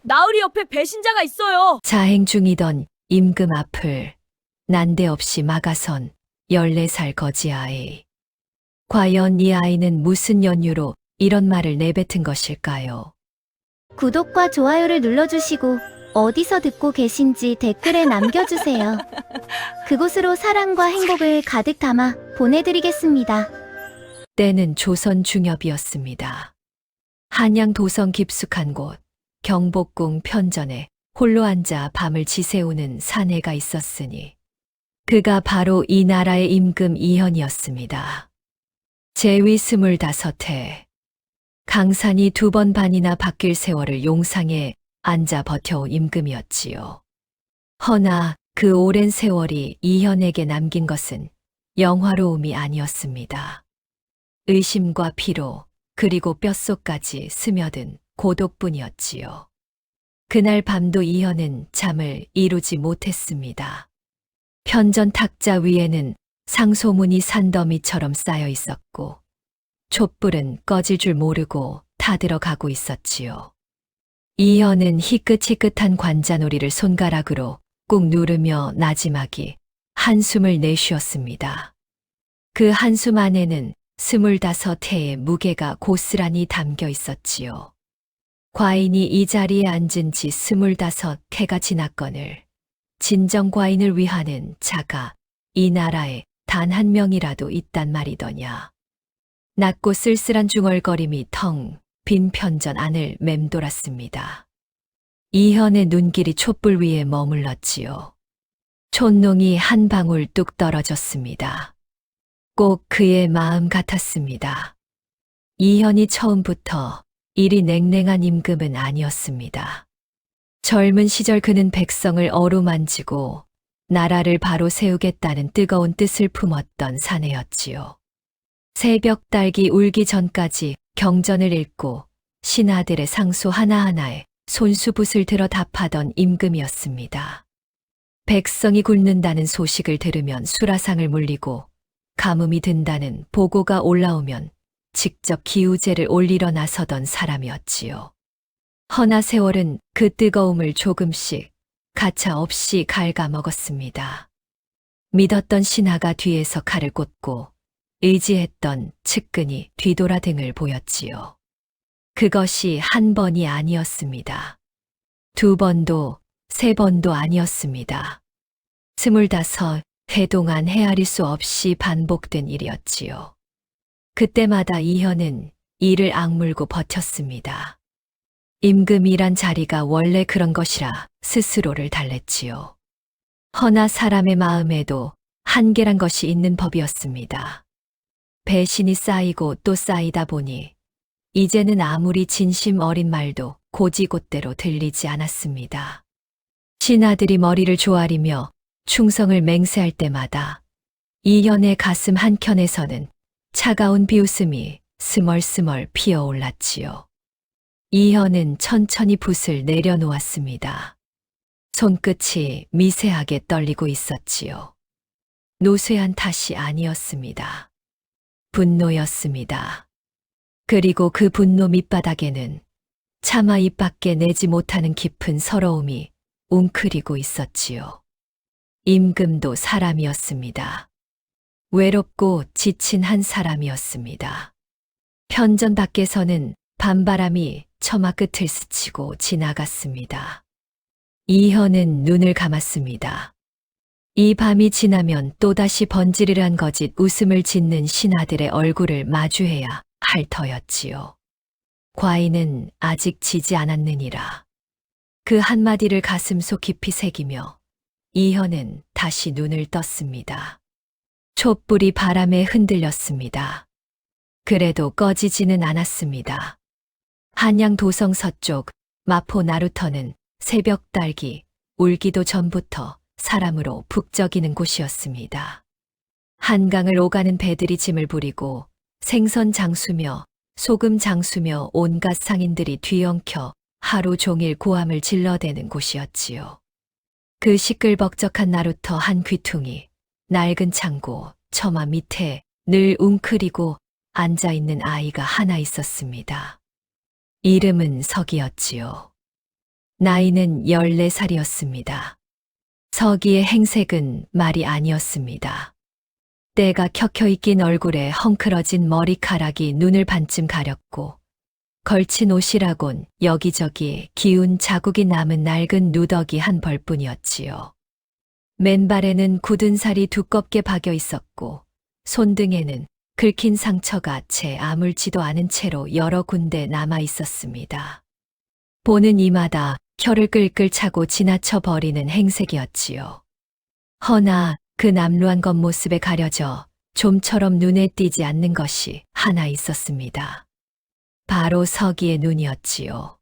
나으리 옆에 배신자가 있어요. 자행 중이던 임금 앞을 난데없이 막아선 14살 거지 아이. 과연 이 아이는 무슨 연유로 이런 말을 내뱉은 것일까요? 구독과 좋아요를 눌러주시고 어디서 듣고 계신지 댓글에 남겨주세요. 그곳으로 사랑과 행복을 가득 담아 보내드리겠습니다. 때는 조선 중엽이었습니다. 한양 도성 깊숙한 곳 경복궁 편전에 홀로 앉아 밤을 지새우는 사내가 있었으니 그가 바로 이 나라의 임금 이현이었습니다. 제위 25해 강산이 2번 반이나 바뀔 세월을 용상에 앉아 버텨온 임금이었지요. 허나 그 오랜 세월이 이현에게 남긴 것은 영화로움이 아니었습니다. 의심과 피로 그리고 뼛속까지 스며든 고독뿐이었지요. 그날 밤도 이현은 잠을 이루지 못했습니다. 편전 탁자 위에는 상소문이 산더미처럼 쌓여 있었고 촛불은 꺼질 줄 모르고 타들어가고 있었지요. 이현은 희끗희끗한 관자놀이를 손가락으로 꾹 누르며 나지막이 한숨을 내쉬었습니다. 그 한숨 안에는 25해의 무게가 고스란히 담겨 있었지요. 과인이 이 자리에 앉은 지 25해가 지났거늘 진정 과인을 위하는 자가 이 나라에 단 한 명이라도 있단 말이더냐. 낮고 쓸쓸한 중얼거림이 텅 빈 편전 안을 맴돌았습니다. 이현의 눈길이 촛불 위에 머물렀지요. 촛농이 한 방울 뚝 떨어졌습니다. 꼭 그의 마음 같았습니다. 이현이 처음부터 이리 냉랭한 임금은 아니었습니다. 젊은 시절 그는 백성을 어루만지고 나라를 바로 세우겠다는 뜨거운 뜻을 품었던 사내였지요. 새벽 딸기 울기 전까지 경전을 읽고 신하들의 상소 하나하나에 손수붓을 들어 답하던 임금이었습니다. 백성이 굶는다는 소식을 들으면 수라상을 물리고 가뭄이 든다는 보고가 올라오면 직접 기우제를 올리러 나서던 사람이었지요. 허나 세월은 그 뜨거움을 조금씩 가차없이 갉아먹었습니다. 믿었던 신하가 뒤에서 칼을 꽂고 의지했던 측근이 뒤돌아 등을 보였지요. 그것이 한 번이 아니었습니다. 2번도 3번도 아니었습니다. 25해 동안 헤아릴 수 없이 반복된 일이었지요. 그때마다 이현은 이를 악물고 버텼습니다. 임금이란 자리가 원래 그런 것이라 스스로를 달랬지요. 허나 사람의 마음에도 한계란 것이 있는 법이었습니다. 배신이 쌓이고 또 쌓이다 보니 이제는 아무리 진심 어린 말도 고지곳대로 들리지 않았습니다. 신하들이 머리를 조아리며 충성을 맹세할 때마다 이현의 가슴 한켠에서는 차가운 비웃음이 스멀스멀 피어올랐지요. 이현은 천천히 붓을 내려놓았습니다. 손끝이 미세하게 떨리고 있었지요. 노쇠한 탓이 아니었습니다. 분노였습니다. 그리고 그 분노 밑바닥에는 차마 입 밖에 내지 못하는 깊은 서러움이 웅크리고 있었지요. 임금도 사람이었습니다. 외롭고 지친 한 사람이었습니다. 편전 밖에서는 밤바람이 처마 끝을 스치고 지나갔습니다. 이현은 눈을 감았습니다. 이 밤이 지나면 또다시 번지르르한 거짓 웃음을 짓는 신하들의 얼굴을 마주해야 할 터였지요. 과인은 아직 지지 않았느니라. 그 한마디를 가슴속 깊이 새기며 이현은 다시 눈을 떴습니다. 촛불이 바람에 흔들렸습니다. 그래도 꺼지지는 않았습니다. 한양 도성 서쪽 마포 나루터는 새벽 딸기 울기도 전부터 사람으로 북적이는 곳이었습니다. 한강을 오가는 배들이 짐을 부리고 생선 장수며 소금 장수며 온갖 상인들이 뒤엉켜 하루 종일 고함을 질러대는 곳이었지요. 그 시끌벅적한 나루터 한 귀퉁이 낡은 창고 처마 밑에 늘 웅크리고 앉아있는 아이가 하나 있었습니다. 이름은 석이었지요. 나이는 14살이었습니다. 서기의 행색은 말이 아니었습니다. 때가 켜켜이 낀 얼굴에 헝클어진 머리카락이 눈을 반쯤 가렸고 걸친 옷이라곤 여기저기 기운 자국이 남은 낡은 누더기 한 벌뿐이었지요. 맨발에는 굳은 살이 두껍게 박여 있었고 손등에는 긁힌 상처가 채 아물지도 않은 채로 여러 군데 남아 있었습니다. 보는 이마다 혀를 끌끌 차고 지나쳐 버리는 행색이었지요. 허나 그 남루한 겉모습에 가려져 좀처럼 눈에 띄지 않는 것이 하나 있었습니다. 바로 서기의 눈이었지요.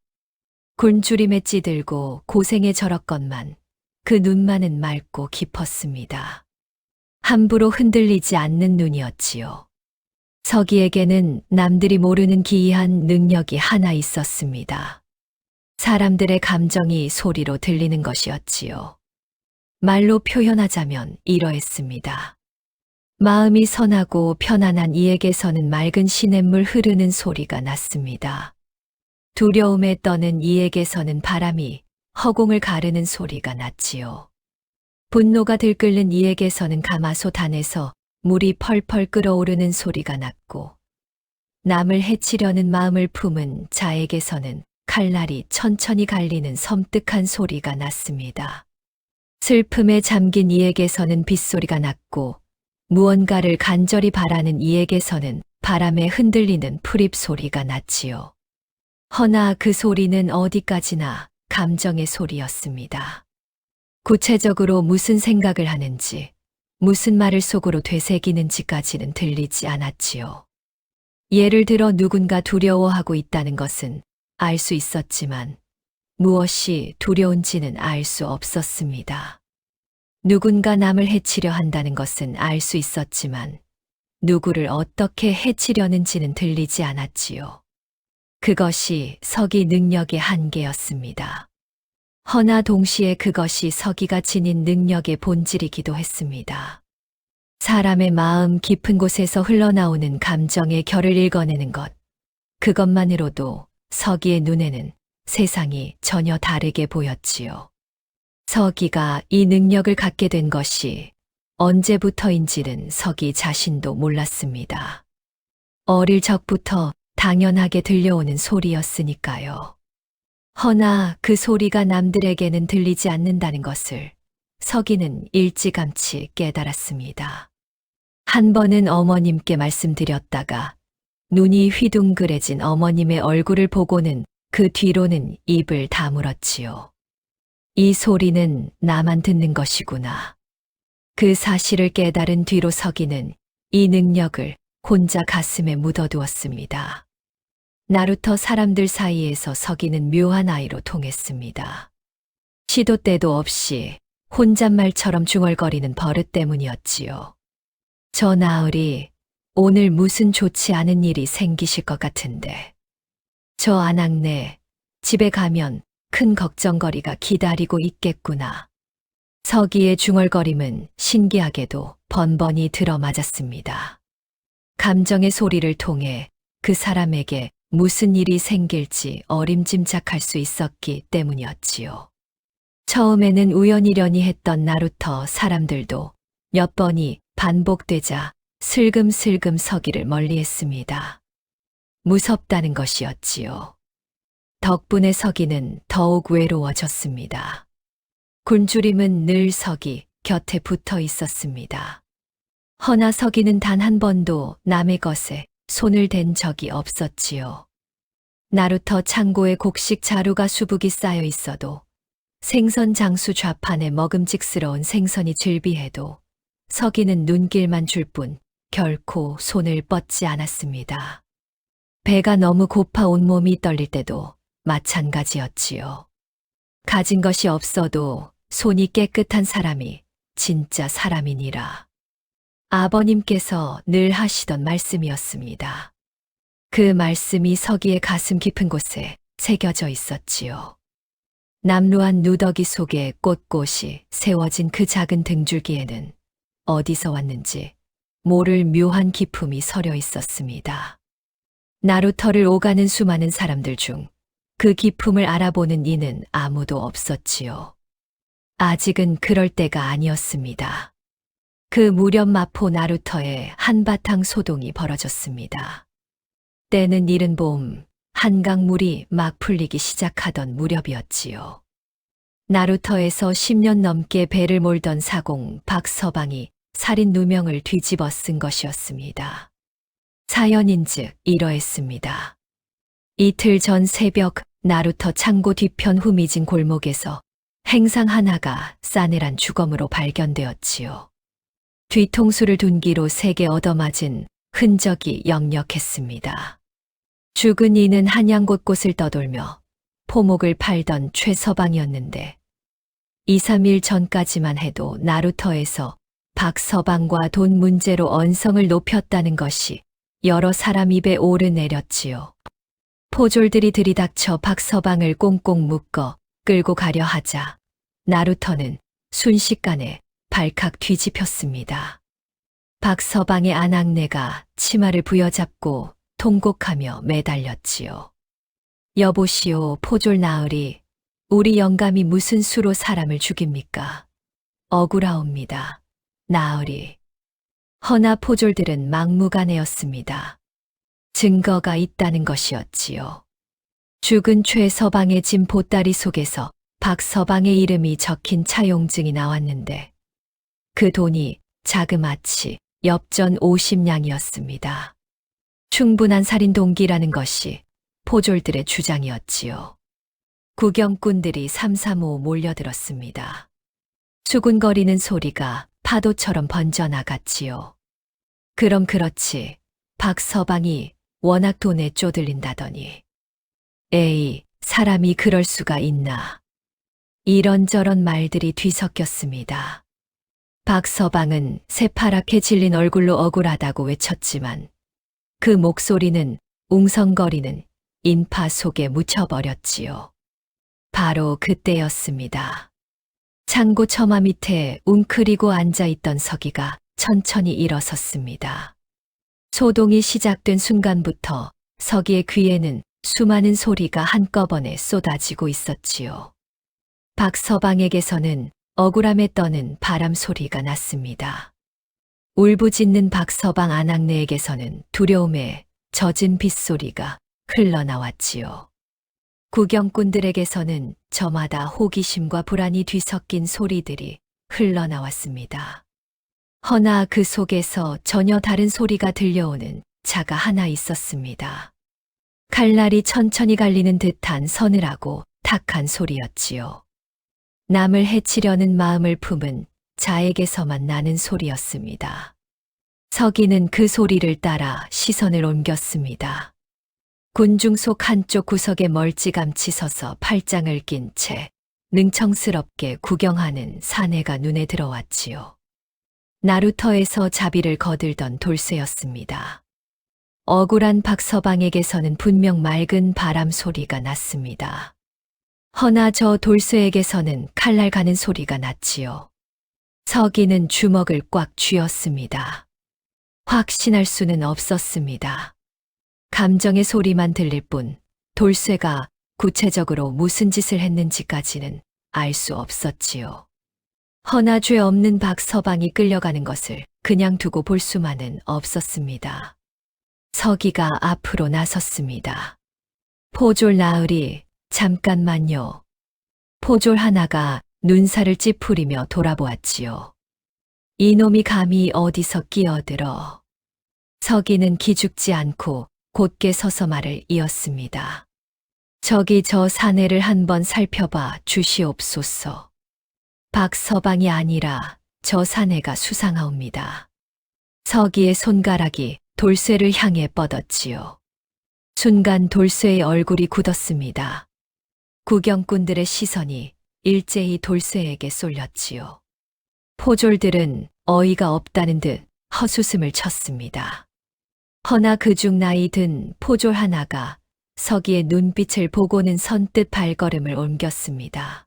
굴주림에 찌들고 고생에 절었건만 그 눈만은 맑고 깊었습니다. 함부로 흔들리지 않는 눈이었지요. 서기에게는 남들이 모르는 기이한 능력이 하나 있었습니다. 사람들의 감정이 소리로 들리는 것이었지요. 말로 표현하자면 이러했습니다. 마음이 선하고 편안한 이에게서는 맑은 시냇물 흐르는 소리가 났습니다. 두려움에 떠는 이에게서는 바람이 허공을 가르는 소리가 났지요. 분노가 들끓는 이에게서는 가마솥 안에서 물이 펄펄 끓어오르는 소리가 났고, 남을 해치려는 마음을 품은 자에게서는 칼날이 천천히 갈리는 섬뜩한 소리가 났습니다. 슬픔에 잠긴 이에게서는 빗소리가 났고, 무언가를 간절히 바라는 이에게서는 바람에 흔들리는 풀잎 소리가 났지요. 허나 그 소리는 어디까지나 감정의 소리였습니다. 구체적으로 무슨 생각을 하는지, 무슨 말을 속으로 되새기는지까지는 들리지 않았지요. 예를 들어 누군가 두려워하고 있다는 것은 알 수 있었지만 무엇이 두려운지는 알 수 없었습니다. 누군가 남을 해치려 한다는 것은 알 수 있었지만 누구를 어떻게 해치려는지는 들리지 않았지요. 그것이 서기 능력의 한계였습니다. 허나 동시에 그것이 서기가 지닌 능력의 본질이기도 했습니다. 사람의 마음 깊은 곳에서 흘러나오는 감정의 결을 읽어내는 것, 그것만으로도 서기의 눈에는 세상이 전혀 다르게 보였지요. 서기가 이 능력을 갖게 된 것이 언제부터인지는 서기 자신도 몰랐습니다. 어릴 적부터 당연하게 들려오는 소리였으니까요. 허나 그 소리가 남들에게는 들리지 않는다는 것을 서기는 일찌감치 깨달았습니다. 한 번은 어머님께 말씀드렸다가 눈이 휘둥그레진 어머님의 얼굴을 보고는 그 뒤로는 입을 다물었지요. 이 소리는 나만 듣는 것이구나. 그 사실을 깨달은 뒤로 서기는 이 능력을 혼자 가슴에 묻어두었습니다. 나루터 사람들 사이에서 서기는 묘한 아이로 통했습니다. 시도 때도 없이 혼잣말처럼 중얼거리는 버릇 때문이었지요. 저 나으리, 오늘 무슨 좋지 않은 일이 생기실 것 같은데. 저 아낙네, 집에 가면 큰 걱정거리가 기다리고 있겠구나. 서기의 중얼거림은 신기하게도 번번이 들어맞았습니다. 감정의 소리를 통해 그 사람에게 무슨 일이 생길지 어림짐작할 수 있었기 때문이었지요. 처음에는 우연이려니 했던 나루터 사람들도 몇 번이 반복되자 슬금슬금 서기를 멀리했습니다. 무섭다는 것이었지요. 덕분에 서기는 더욱 외로워졌습니다. 굴주림은 늘 서기 곁에 붙어 있었습니다. 허나 서기는 단 한 번도 남의 것에 손을 댄 적이 없었지요. 나루터 창고에 곡식 자루가 수북이 쌓여 있어도 생선 장수 좌판에 먹음직스러운 생선이 즐비해도 서기는 눈길만 줄 뿐 결코 손을 뻗지 않았습니다. 배가 너무 고파 온몸이 떨릴 때도 마찬가지였지요. 가진 것이 없어도 손이 깨끗한 사람이 진짜 사람이니라. 아버님께서 늘 하시던 말씀이었습니다. 그 말씀이 서기의 가슴 깊은 곳에 새겨져 있었지요. 남루한 누더기 속에 꼿꼿이 세워진 그 작은 등줄기에는 어디서 왔는지 모를 묘한 기품이 서려 있었습니다. 나루터를 오가는 수많은 사람들 중 그 기품을 알아보는 이는 아무도 없었지요. 아직은 그럴 때가 아니었습니다. 그 무렵 마포 나루터에 한바탕 소동이 벌어졌습니다. 때는 이른 봄, 한강물이 막 풀리기 시작하던 무렵이었지요. 나루터에서 10년 넘게 배를 몰던 사공 박서방이 살인 누명을 뒤집어 쓴 것이었습니다. 사연인즉 이러했습니다. 이틀 전 새벽 나루터 창고 뒤편 후미진 골목에서 행상 하나가 싸늘한 주검으로 발견되었지요. 뒤통수를 둔기로 세게 얻어맞은 흔적이 역력했습니다. 죽은 이는 한양 곳곳을 떠돌며 포목을 팔던 최서방이었는데 2, 3일 전까지만 해도 나루터에서 박서방과 돈 문제로 언성을 높였다는 것이 여러 사람 입에 오르내렸지요. 포졸들이 들이닥쳐 박서방을 꽁꽁 묶어 끌고 가려 하자 나루터는 순식간에 발칵 뒤집혔습니다. 박서방의 아낙네가 치마를 부여잡고 통곡하며 매달렸지요. 여보시오 포졸 나으리, 우리 영감이 무슨 수로 사람을 죽입니까? 억울하옵니다. 나으리. 허나 포졸들은 막무가내였습니다. 증거가 있다는 것이었지요. 죽은 최서방의 짐 보따리 속에서 박서방의 이름이 적힌 차용증이 나왔는데 그 돈이 자그마치 엽전 50냥이었습니다. 충분한 살인 동기라는 것이 포졸들의 주장이었지요. 구경꾼들이 삼삼오오 몰려들었습니다. 수군거리는 소리가 파도처럼 번져나갔지요. 그럼 그렇지, 박서방이 워낙 돈에 쪼들린다더니. 에이, 사람이 그럴 수가 있나. 이런저런 말들이 뒤섞였습니다. 박서방은 새파랗게 질린 얼굴로 억울하다고 외쳤지만 그 목소리는 웅성거리는 인파 속에 묻혀버렸지요. 바로 그때였습니다. 창고 처마 밑에 웅크리고 앉아있던 서기가 천천히 일어섰습니다. 소동이 시작된 순간부터 서기의 귀에는 수많은 소리가 한꺼번에 쏟아지고 있었지요. 박서방에게서는 억울함에 떠는 바람 소리가 났습니다. 울부짖는 박서방 아낙네에게서는 두려움에 젖은 빗소리가 흘러나왔지요. 구경꾼들에게서는 저마다 호기심과 불안이 뒤섞인 소리들이 흘러나왔습니다. 허나 그 속에서 전혀 다른 소리가 들려오는 자가 하나 있었습니다. 칼날이 천천히 갈리는 듯한 서늘하고 탁한 소리였지요. 남을 해치려는 마음을 품은 자에게서만 나는 소리였습니다. 서기는 그 소리를 따라 시선을 옮겼습니다. 군중 속 한쪽 구석에 멀찌감치 서서 팔짱을 낀 채 능청스럽게 구경하는 사내가 눈에 들어왔지요. 나루터에서 자비를 거들던 돌쇠였습니다. 억울한 박서방에게서는 분명 맑은 바람 소리가 났습니다. 허나 저 돌쇠에게서는 칼날 가는 소리가 났지요. 서기는 주먹을 꽉 쥐었습니다. 확신할 수는 없었습니다. 감정의 소리만 들릴 뿐 돌쇠가 구체적으로 무슨 짓을 했는지까지는 알 수 없었지요. 허나 죄 없는 박서방이 끌려가는 것을 그냥 두고 볼 수만은 없었습니다. 서기가 앞으로 나섰습니다. 포졸 나으리, 잠깐만요. 포졸 하나가 눈살을 찌푸리며 돌아보았지요. 이놈이 감히 어디서 끼어들어. 서기는 기죽지 않고 곧게 서서 말을 이었습니다. 저기 저 사내를 한번 살펴봐 주시옵소서. 박서방이 아니라 저 사내가 수상하옵니다. 서기의 손가락이 돌쇠를 향해 뻗었지요. 순간 돌쇠의 얼굴이 굳었습니다. 구경꾼들의 시선이 일제히 돌쇠에게 쏠렸지요. 포졸들은 어이가 없다는 듯 헛웃음을 쳤습니다. 허나 그중 나이 든 포졸 하나가 서기의 눈빛을 보고는 선뜻 발걸음을 옮겼습니다.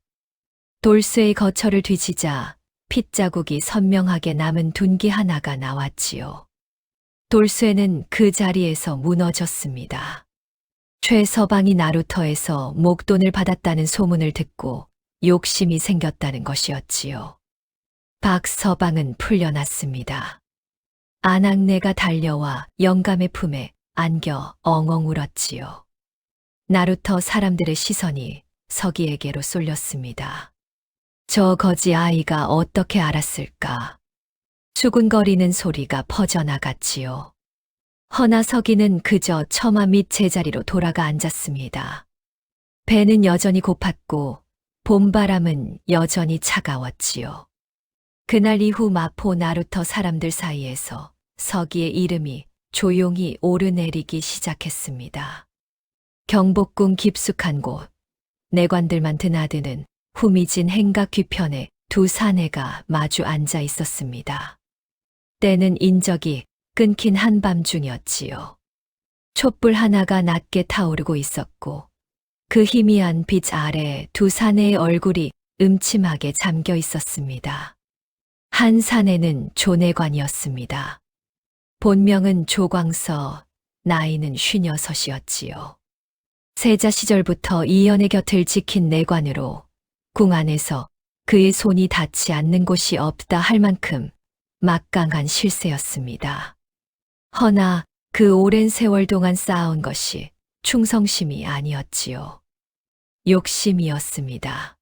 돌쇠의 거처를 뒤지자 핏자국이 선명하게 남은 둔기 하나가 나왔지요. 돌쇠는 그 자리에서 무너졌습니다. 최서방이 나루터에서 목돈을 받았다는 소문을 듣고 욕심이 생겼다는 것이었지요. 박서방은 풀려났습니다. 아낙네가 달려와 영감의 품에 안겨 엉엉 울었지요. 나루터 사람들의 시선이 서기에게로 쏠렸습니다. 저 거지 아이가 어떻게 알았을까? 수군거리는 소리가 퍼져나갔지요. 허나 서기는 그저 처마 밑 제자리로 돌아가 앉았습니다. 배는 여전히 고팠고 봄바람은 여전히 차가웠지요. 그날 이후 마포 나루터 사람들 사이에서 서기의 이름이 조용히 오르내리기 시작했습니다. 경복궁 깊숙한 곳, 내관들만 드나드는 후미진 행각 뒤편에 두 사내가 마주 앉아 있었습니다. 때는 인적이 끊긴 한밤중이었지요. 촛불 하나가 낮게 타오르고 있었고 그 희미한 빛 아래 두 사내의 얼굴이 음침하게 잠겨 있었습니다. 한 사내는 조내관이었습니다. 본명은 조광서, 나이는 56이었지요. 세자 시절부터 이연의 곁을 지킨 내관으로 궁 안에서 그의 손이 닿지 않는 곳이 없다 할 만큼 막강한 실세였습니다. 허나 그 오랜 세월 동안 쌓아온 것이 충성심이 아니었지요. 욕심이었습니다.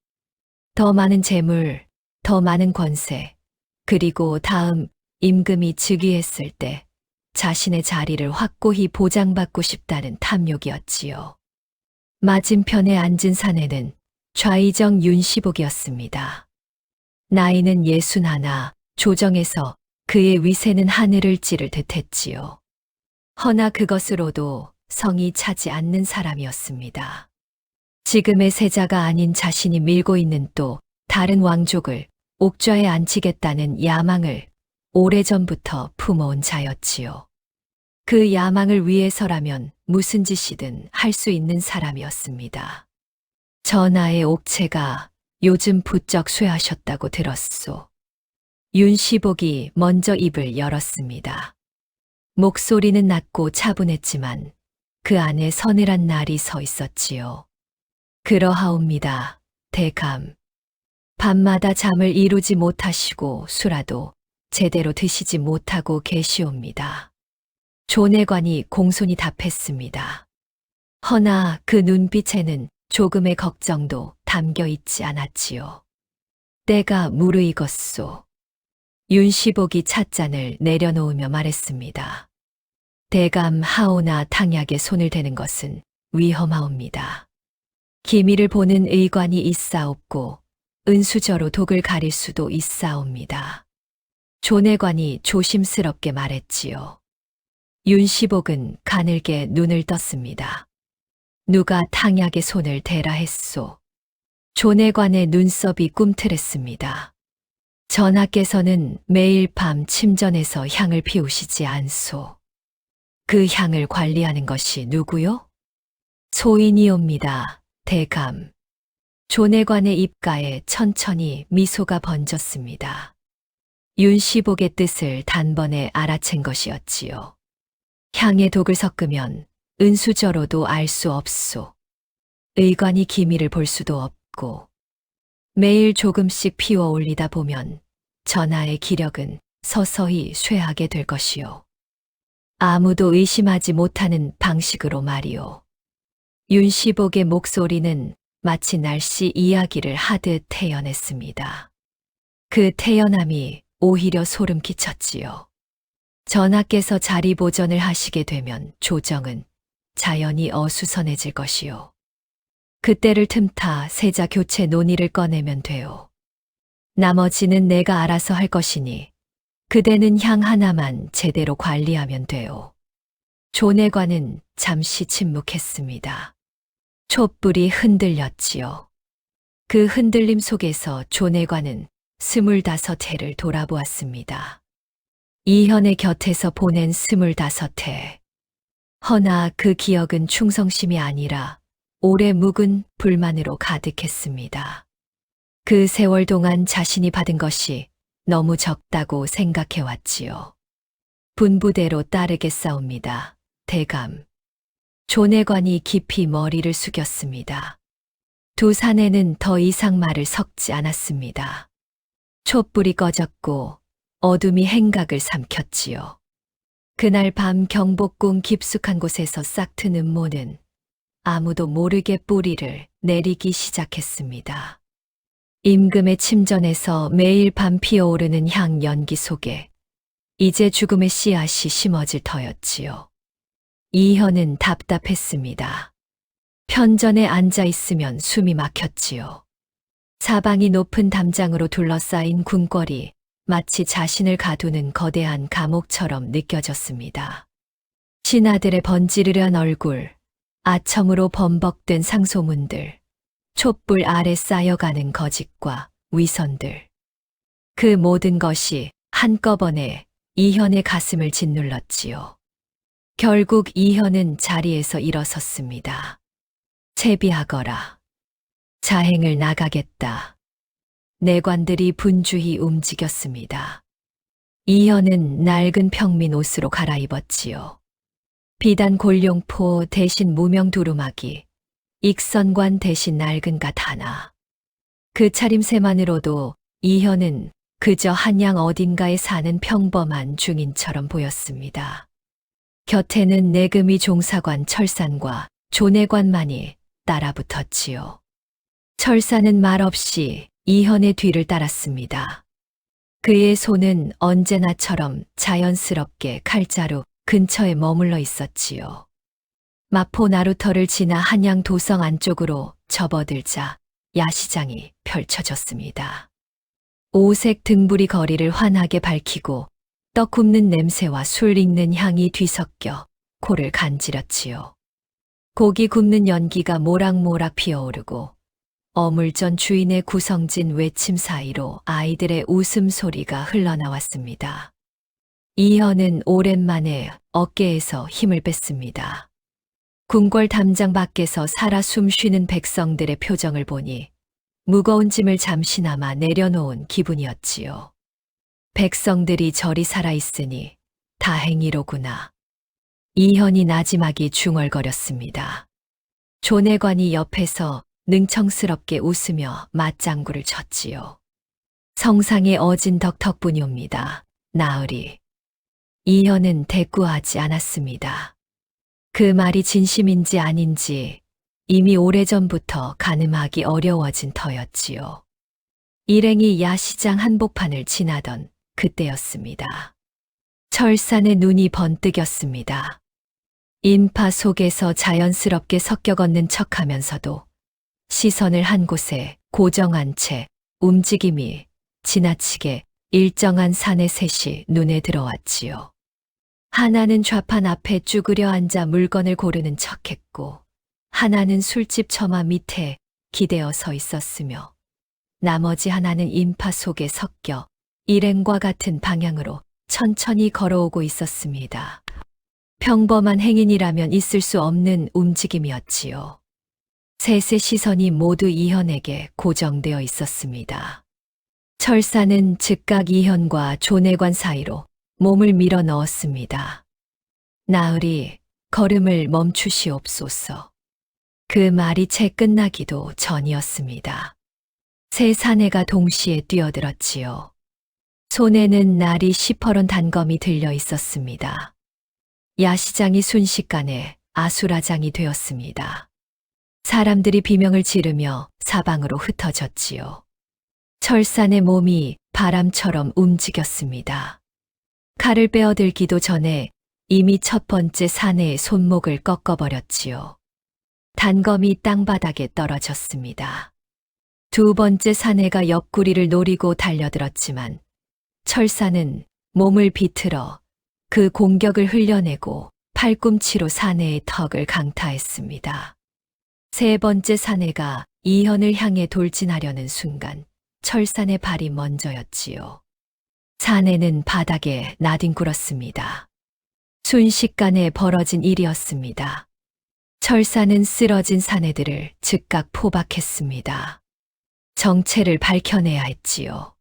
더 많은 재물, 더 많은 권세, 그리고 다음 임금이 즉위했을 때 자신의 자리를 확고히 보장받고 싶다는 탐욕이었지요. 맞은편에 앉은 사내는 좌의정 윤시복이었습니다. 나이는 61, 조정에서 그의 위세는 하늘을 찌를 듯했지요. 허나 그것으로도 성이 차지 않는 사람이었습니다. 지금의 세자가 아닌 자신이 밀고 있는 또 다른 왕족을 옥좌에 앉히겠다는 야망을 오래전부터 품어온 자였지요. 그 야망을 위해서라면 무슨 짓이든 할 수 있는 사람이었습니다. 전하의 옥체가 요즘 부쩍 쇠하셨다고 들었소. 윤시복이 먼저 입을 열었습니다. 목소리는 낮고 차분했지만 그 안에 서늘한 날이 서 있었지요. 그러하옵니다, 대감. 밤마다 잠을 이루지 못하시고 술라도 제대로 드시지 못하고 계시옵니다. 조내관이 공손히 답했습니다. 허나 그 눈빛에는 조금의 걱정도 담겨 있지 않았지요. 때가 무르익었소. 윤시복이 찻잔을 내려놓으며 말했습니다. 대감 하오나 탕약에 손을 대는 것은 위험하옵니다. 기미를 보는 의관이 있사옵고 은수저로 독을 가릴 수도 있사옵니다. 조내관이 조심스럽게 말했지요. 윤시복은 가늘게 눈을 떴습니다. 누가 탕약에 손을 대라 했소. 조내관의 눈썹이 꿈틀했습니다. 전하께서는 매일 밤 침전에서 향을 피우시지 않소. 그 향을 관리하는 것이 누구요? 소인이옵니다, 대감. 조내관의 입가에 천천히 미소가 번졌습니다. 윤시복의 뜻을 단번에 알아챈 것이었지요. 향에 독을 섞으면 은수저로도 알 수 없소. 의관이 기미를 볼 수도 없고 매일 조금씩 피워 올리다 보면 전하의 기력은 서서히 쇠하게 될 것이요. 아무도 의심하지 못하는 방식으로 말이요. 윤시복의 목소리는 마치 날씨 이야기를 하듯 태연했습니다. 그 태연함이 오히려 소름 끼쳤지요. 전하께서 자리 보전을 하시게 되면 조정은 자연히 어수선해질 것이요. 그때를 틈타 세자 교체 논의를 꺼내면 돼요. 나머지는 내가 알아서 할 것이니 그대는 향 하나만 제대로 관리하면 돼요. 조내관은 잠시 침묵했습니다. 촛불이 흔들렸지요. 그 흔들림 속에서 조내관은 25해를 돌아보았습니다. 이현의 곁에서 보낸 25해. 허나 그 기억은 충성심이 아니라 오래 묵은 불만으로 가득했습니다. 그 세월 동안 자신이 받은 것이 너무 적다고 생각해왔지요. 분부대로 따르겠사옵니다, 대감. 조내관이 깊이 머리를 숙였습니다. 두 사내는 더 이상 말을 섞지 않았습니다. 촛불이 꺼졌고 어둠이 행각을 삼켰지요. 그날 밤 경복궁 깊숙한 곳에서 싹튼 음모는 아무도 모르게 뿌리를 내리기 시작했습니다. 임금의 침전에서 매일 밤 피어오르는 향 연기 속에 이제 죽음의 씨앗이 심어질 터였지요. 이현은 답답했습니다. 편전에 앉아 있으면 숨이 막혔지요. 사방이 높은 담장으로 둘러싸인 궁궐이 마치 자신을 가두는 거대한 감옥처럼 느껴졌습니다. 신하들의 번지르르한 얼굴, 아첨으로 범벅된 상소문들, 촛불 아래 쌓여가는 거짓과 위선들. 그 모든 것이 한꺼번에 이현의 가슴을 짓눌렀지요. 결국 이현은 자리에서 일어섰습니다. 채비하거라. 자행을 나가겠다. 내관들이 분주히 움직였습니다. 이현은 낡은 평민 옷으로 갈아입었지요. 비단 골룡포 대신 무명 두루마기, 익선관 대신 낡은 갓 하나. 그 차림새만으로도 이현은 그저 한양 어딘가에 사는 평범한 중인처럼 보였습니다. 곁에는 내금이 종사관 철산과 조내관만이 따라붙었지요. 철산은 말없이 이현의 뒤를 따랐습니다. 그의 손은 언제나처럼 자연스럽게 칼자루 근처에 머물러 있었지요. 마포 나루터를 지나 한양 도성 안쪽으로 접어들자 야시장이 펼쳐졌습니다. 오색 등불이 거리를 환하게 밝히고 떡 굽는 냄새와 술 익는 향이 뒤섞여 코를 간지렸지요. 고기 굽는 연기가 모락모락 피어오르고 어물전 주인의 구성진 외침 사이로 아이들의 웃음소리가 흘러나왔습니다. 이현은 오랜만에 어깨에서 힘을 뺐습니다. 궁궐 담장 밖에서 살아 숨쉬는 백성들의 표정을 보니 무거운 짐을 잠시나마 내려놓은 기분이었지요. 백성들이 저리 살아있으니 다행이로구나. 이현이 나지막이 중얼거렸습니다. 조내관이 옆에서 능청스럽게 웃으며 맞장구를 쳤지요. 성상에 어진 덕덕분이옵니다. 나으리. 이현은 대꾸하지 않았습니다. 그 말이 진심인지 아닌지 이미 오래전부터 가늠하기 어려워진 터였지요. 일행이 야시장 한복판을 지나던 그때였습니다. 철산의 눈이 번뜩였습니다. 인파 속에서 자연스럽게 섞여 걷는 척하면서도 시선을 한 곳에 고정한 채 움직임이 지나치게 일정한 사내 셋이 눈에 들어왔지요. 하나는 좌판 앞에 쭈그려 앉아 물건을 고르는 척했고 하나는 술집 처마 밑에 기대어 서 있었으며 나머지 하나는 인파 속에 섞여 일행과 같은 방향으로 천천히 걸어오고 있었습니다. 평범한 행인이라면 있을 수 없는 움직임이었지요. 셋의 시선이 모두 이현에게 고정되어 있었습니다. 철사는 즉각 이현과 조내관 사이로 몸을 밀어 넣었습니다. 나으리, 걸음을 멈추시옵소서. 그 말이 채 끝나기도 전이었습니다. 세 사내가 동시에 뛰어들었지요. 손에는 날이 시퍼런 단검이 들려 있었습니다. 야시장이 순식간에 아수라장이 되었습니다. 사람들이 비명을 지르며 사방으로 흩어졌지요. 철산의 몸이 바람처럼 움직였습니다. 칼을 빼어들기도 전에 이미 첫 번째 사내의 손목을 꺾어버렸지요. 단검이 땅바닥에 떨어졌습니다. 두 번째 사내가 옆구리를 노리고 달려들었지만 철사는 몸을 비틀어 그 공격을 흘려내고 팔꿈치로 사내의 턱을 강타했습니다. 세 번째 사내가 이현을 향해 돌진하려는 순간 철산의 발이 먼저였지요. 사내는 바닥에 나뒹굴었습니다. 순식간에 벌어진 일이었습니다. 철사는 쓰러진 사내들을 즉각 포박했습니다. 정체를 밝혀내야 했지요.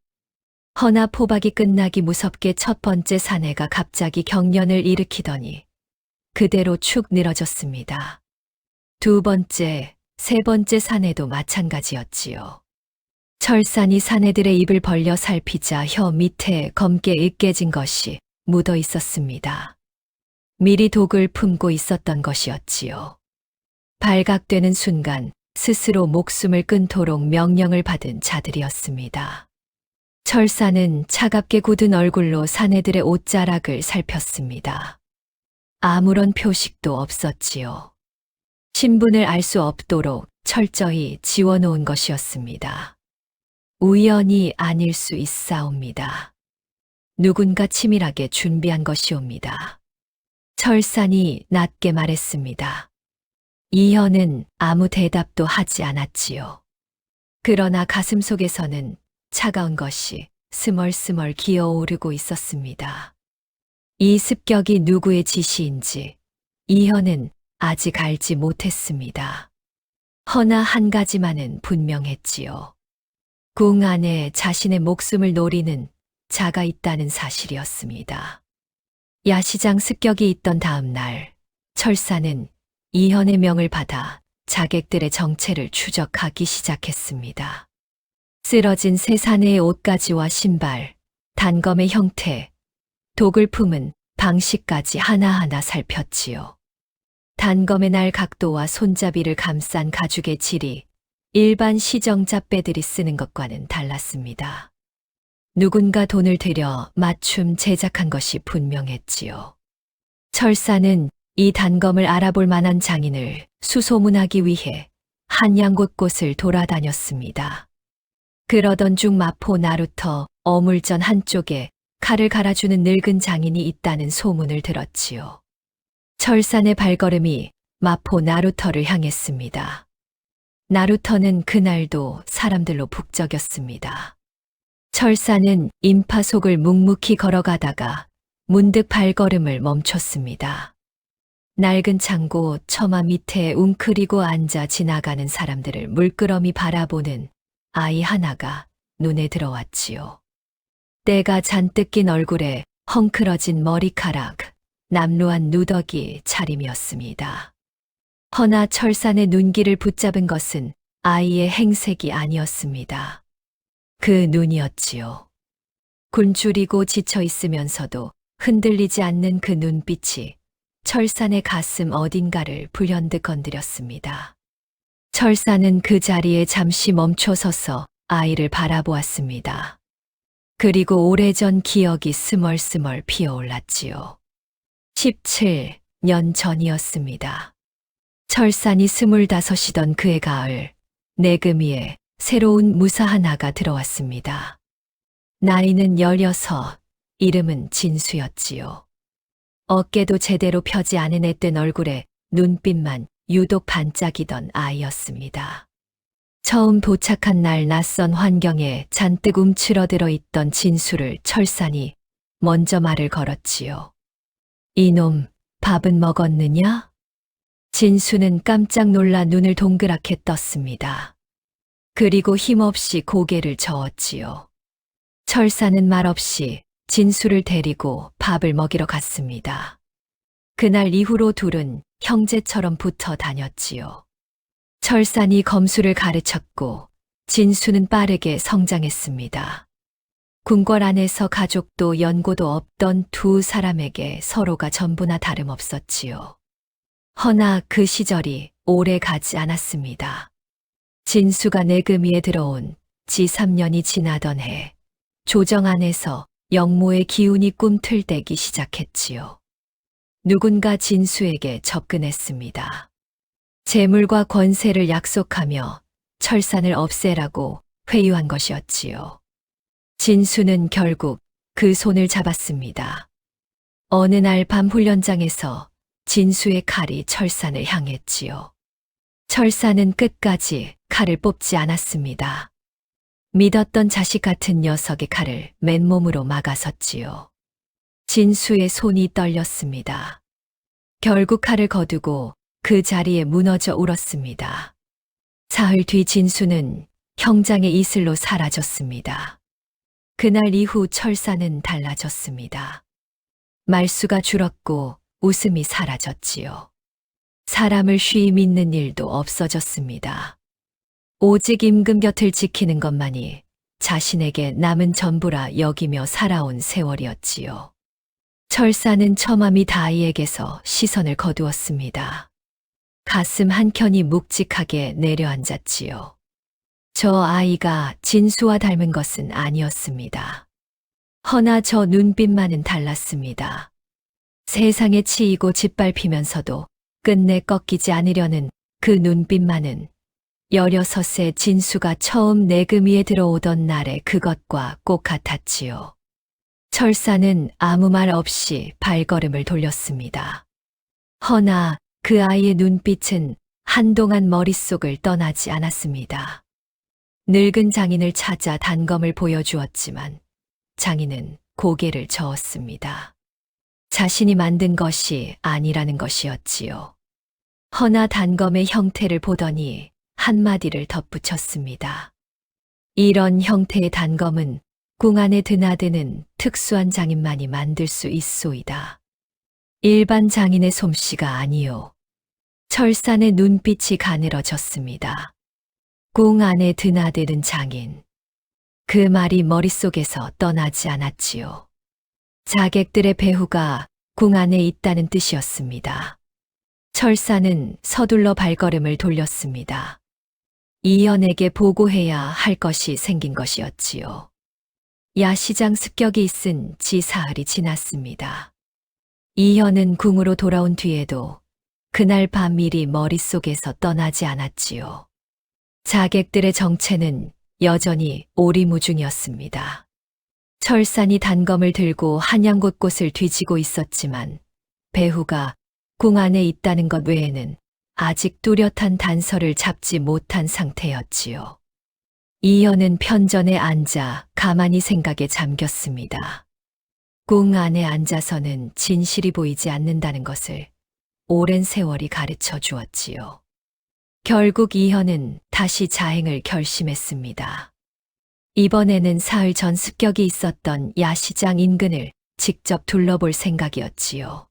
허나 포박이 끝나기 무섭게 첫 번째 사내가 갑자기 경련을 일으키더니 그대로 축 늘어졌습니다. 두 번째, 세 번째 사내도 마찬가지였지요. 철산이 사내들의 입을 벌려 살피자 혀 밑에 검게 으깨진 것이 묻어 있었습니다. 미리 독을 품고 있었던 것이었지요. 발각되는 순간 스스로 목숨을 끊도록 명령을 받은 자들이었습니다. 철사는 차갑게 굳은 얼굴로 사내들의 옷자락을 살폈습니다. 아무런 표식도 없었지요. 신분을 알 수 없도록 철저히 지워놓은 것이었습니다. 우연이 아닐 수 있사옵니다. 누군가 치밀하게 준비한 것이옵니다. 철산이 낮게 말했습니다. 이현은 아무 대답도 하지 않았지요. 그러나 가슴 속에서는 차가운 것이 스멀스멀 기어오르고 있었습니다. 이 습격이 누구의 지시인지 이현은 아직 알지 못했습니다. 허나 한 가지만은 분명했지요. 궁 안에 자신의 목숨을 노리는 자가 있다는 사실이었습니다. 야시장 습격이 있던 다음 날, 철사는 이현의 명을 받아 자객들의 정체를 추적하기 시작했습니다. 쓰러진 새 사내의 옷가지와 신발, 단검의 형태, 독을 품은 방식까지 하나하나 살폈지요. 단검의 날 각도와 손잡이를 감싼 가죽의 질이 일반 시정잡배들이 쓰는 것과는 달랐습니다. 누군가 돈을 들여 맞춤 제작한 것이 분명했지요. 철사는 이 단검을 알아볼 만한 장인을 수소문하기 위해 한양 곳곳을 돌아다녔습니다. 그러던 중 마포 나루터 어물전 한쪽에 칼을 갈아주는 늙은 장인이 있다는 소문을 들었지요. 철산의 발걸음이 마포 나루터를 향했습니다. 나루터는 그날도 사람들로 북적였습니다. 철산은 인파 속을 묵묵히 걸어가다가 문득 발걸음을 멈췄습니다. 낡은 창고 처마 밑에 웅크리고 앉아 지나가는 사람들을 물끄러미 바라보는 아이 하나가 눈에 들어왔지요. 때가 잔뜩 낀 얼굴에 헝클어진 머리카락, 남루한 누더기 차림이었습니다. 허나 철산의 눈길을 붙잡은 것은 아이의 행색이 아니었습니다. 그 눈이었지요. 굶주리고 지쳐 있으면서도 흔들리지 않는 그 눈빛이 철산의 가슴 어딘가를 불현듯 건드렸습니다. 철산은 그 자리에 잠시 멈춰 서서 아이를 바라보았습니다. 그리고 오래전 기억이 스멀스멀 피어올랐지요. 17년 전이었습니다. 철산이 25이던 그의 가을, 내금위에 새로운 무사 하나가 들어왔습니다. 나이는 16, 이름은 진수였지요. 어깨도 제대로 펴지 않은 앳된 얼굴에 눈빛만 유독 반짝이던 아이였습니다. 처음 도착한 날 낯선 환경에 잔뜩 움츠러들어 있던 진수를 철산이 먼저 말을 걸었지요. 이놈, 밥은 먹었느냐? 진수는 깜짝 놀라 눈을 동그랗게 떴습니다. 그리고 힘없이 고개를 저었지요. 철사는 말없이 진수를 데리고 밥을 먹이러 갔습니다. 그날 이후로 둘은 형제처럼 붙어 다녔지요. 철산이 검수를 가르쳤고 진수는 빠르게 성장했습니다. 궁궐 안에서 가족도 연고도 없던 두 사람에게 서로가 전부나 다름없었지요. 허나 그 시절이 오래 가지 않았습니다. 진수가 내금위에 들어온 지 3년이 지나던 해, 조정 안에서 영모의 기운이 꿈틀대기 시작했지요. 누군가 진수에게 접근했습니다. 재물과 권세를 약속하며 철산을 없애라고 회유한 것이었지요. 진수는 결국 그 손을 잡았습니다. 어느 날 밤 훈련장에서 진수의 칼이 철산을 향했지요. 철산은 끝까지 칼을 뽑지 않았습니다. 믿었던 자식 같은 녀석의 칼을 맨몸으로 막아섰지요. 진수의 손이 떨렸습니다. 결국 칼을 거두고 그 자리에 무너져 울었습니다. 사흘 뒤 진수는 형장의 이슬로 사라졌습니다. 그날 이후 철사는 달라졌습니다. 말수가 줄었고 웃음이 사라졌지요. 사람을 쉬이 믿는 일도 없어졌습니다. 오직 임금 곁을 지키는 것만이 자신에게 남은 전부라 여기며 살아온 세월이었지요. 철사는 처마미 다이에게서 시선을 거두었습니다. 가슴 한켠이 묵직하게 내려앉았지요. 저 아이가 진수와 닮은 것은 아니었습니다. 허나 저 눈빛만은 달랐습니다. 세상에 치이고 짓밟히면서도 끝내 꺾이지 않으려는 그 눈빛만은 16세 진수가 처음 내금위에 들어오던 날의 그것과 꼭 같았지요. 철사는 아무 말 없이 발걸음을 돌렸습니다. 허나 그 아이의 눈빛은 한동안 머릿속을 떠나지 않았습니다. 늙은 장인을 찾아 단검을 보여주었지만 장인은 고개를 저었습니다. 자신이 만든 것이 아니라는 것이었지요. 허나 단검의 형태를 보더니 한마디를 덧붙였습니다. 이런 형태의 단검은 궁 안에 드나드는 특수한 장인만이 만들 수 있소이다. 일반 장인의 솜씨가 아니요. 철산의 눈빛이 가늘어졌습니다. 궁 안에 드나드는 장인. 그 말이 머릿속에서 떠나지 않았지요. 자객들의 배후가 궁 안에 있다는 뜻이었습니다. 철사는 서둘러 발걸음을 돌렸습니다. 이현에게 보고해야 할 것이 생긴 것이었지요. 야시장 습격이 있은 지 사흘이 지났습니다. 이현은 궁으로 돌아온 뒤에도 그날 밤 일이 머릿속에서 떠나지 않았지요. 자객들의 정체는 여전히 오리무중이었습니다. 철산이 단검을 들고 한양 곳곳을 뒤지고 있었지만 배후가 궁 안에 있다는 것 외에는 아직 뚜렷한 단서를 잡지 못한 상태였지요. 이현은 편전에 앉아 가만히 생각에 잠겼습니다. 궁 안에 앉아서는 진실이 보이지 않는다는 것을 오랜 세월이 가르쳐 주었지요. 결국 이현은 다시 자행을 결심했습니다. 이번에는 사흘 전 습격이 있었던 야시장 인근을 직접 둘러볼 생각이었지요.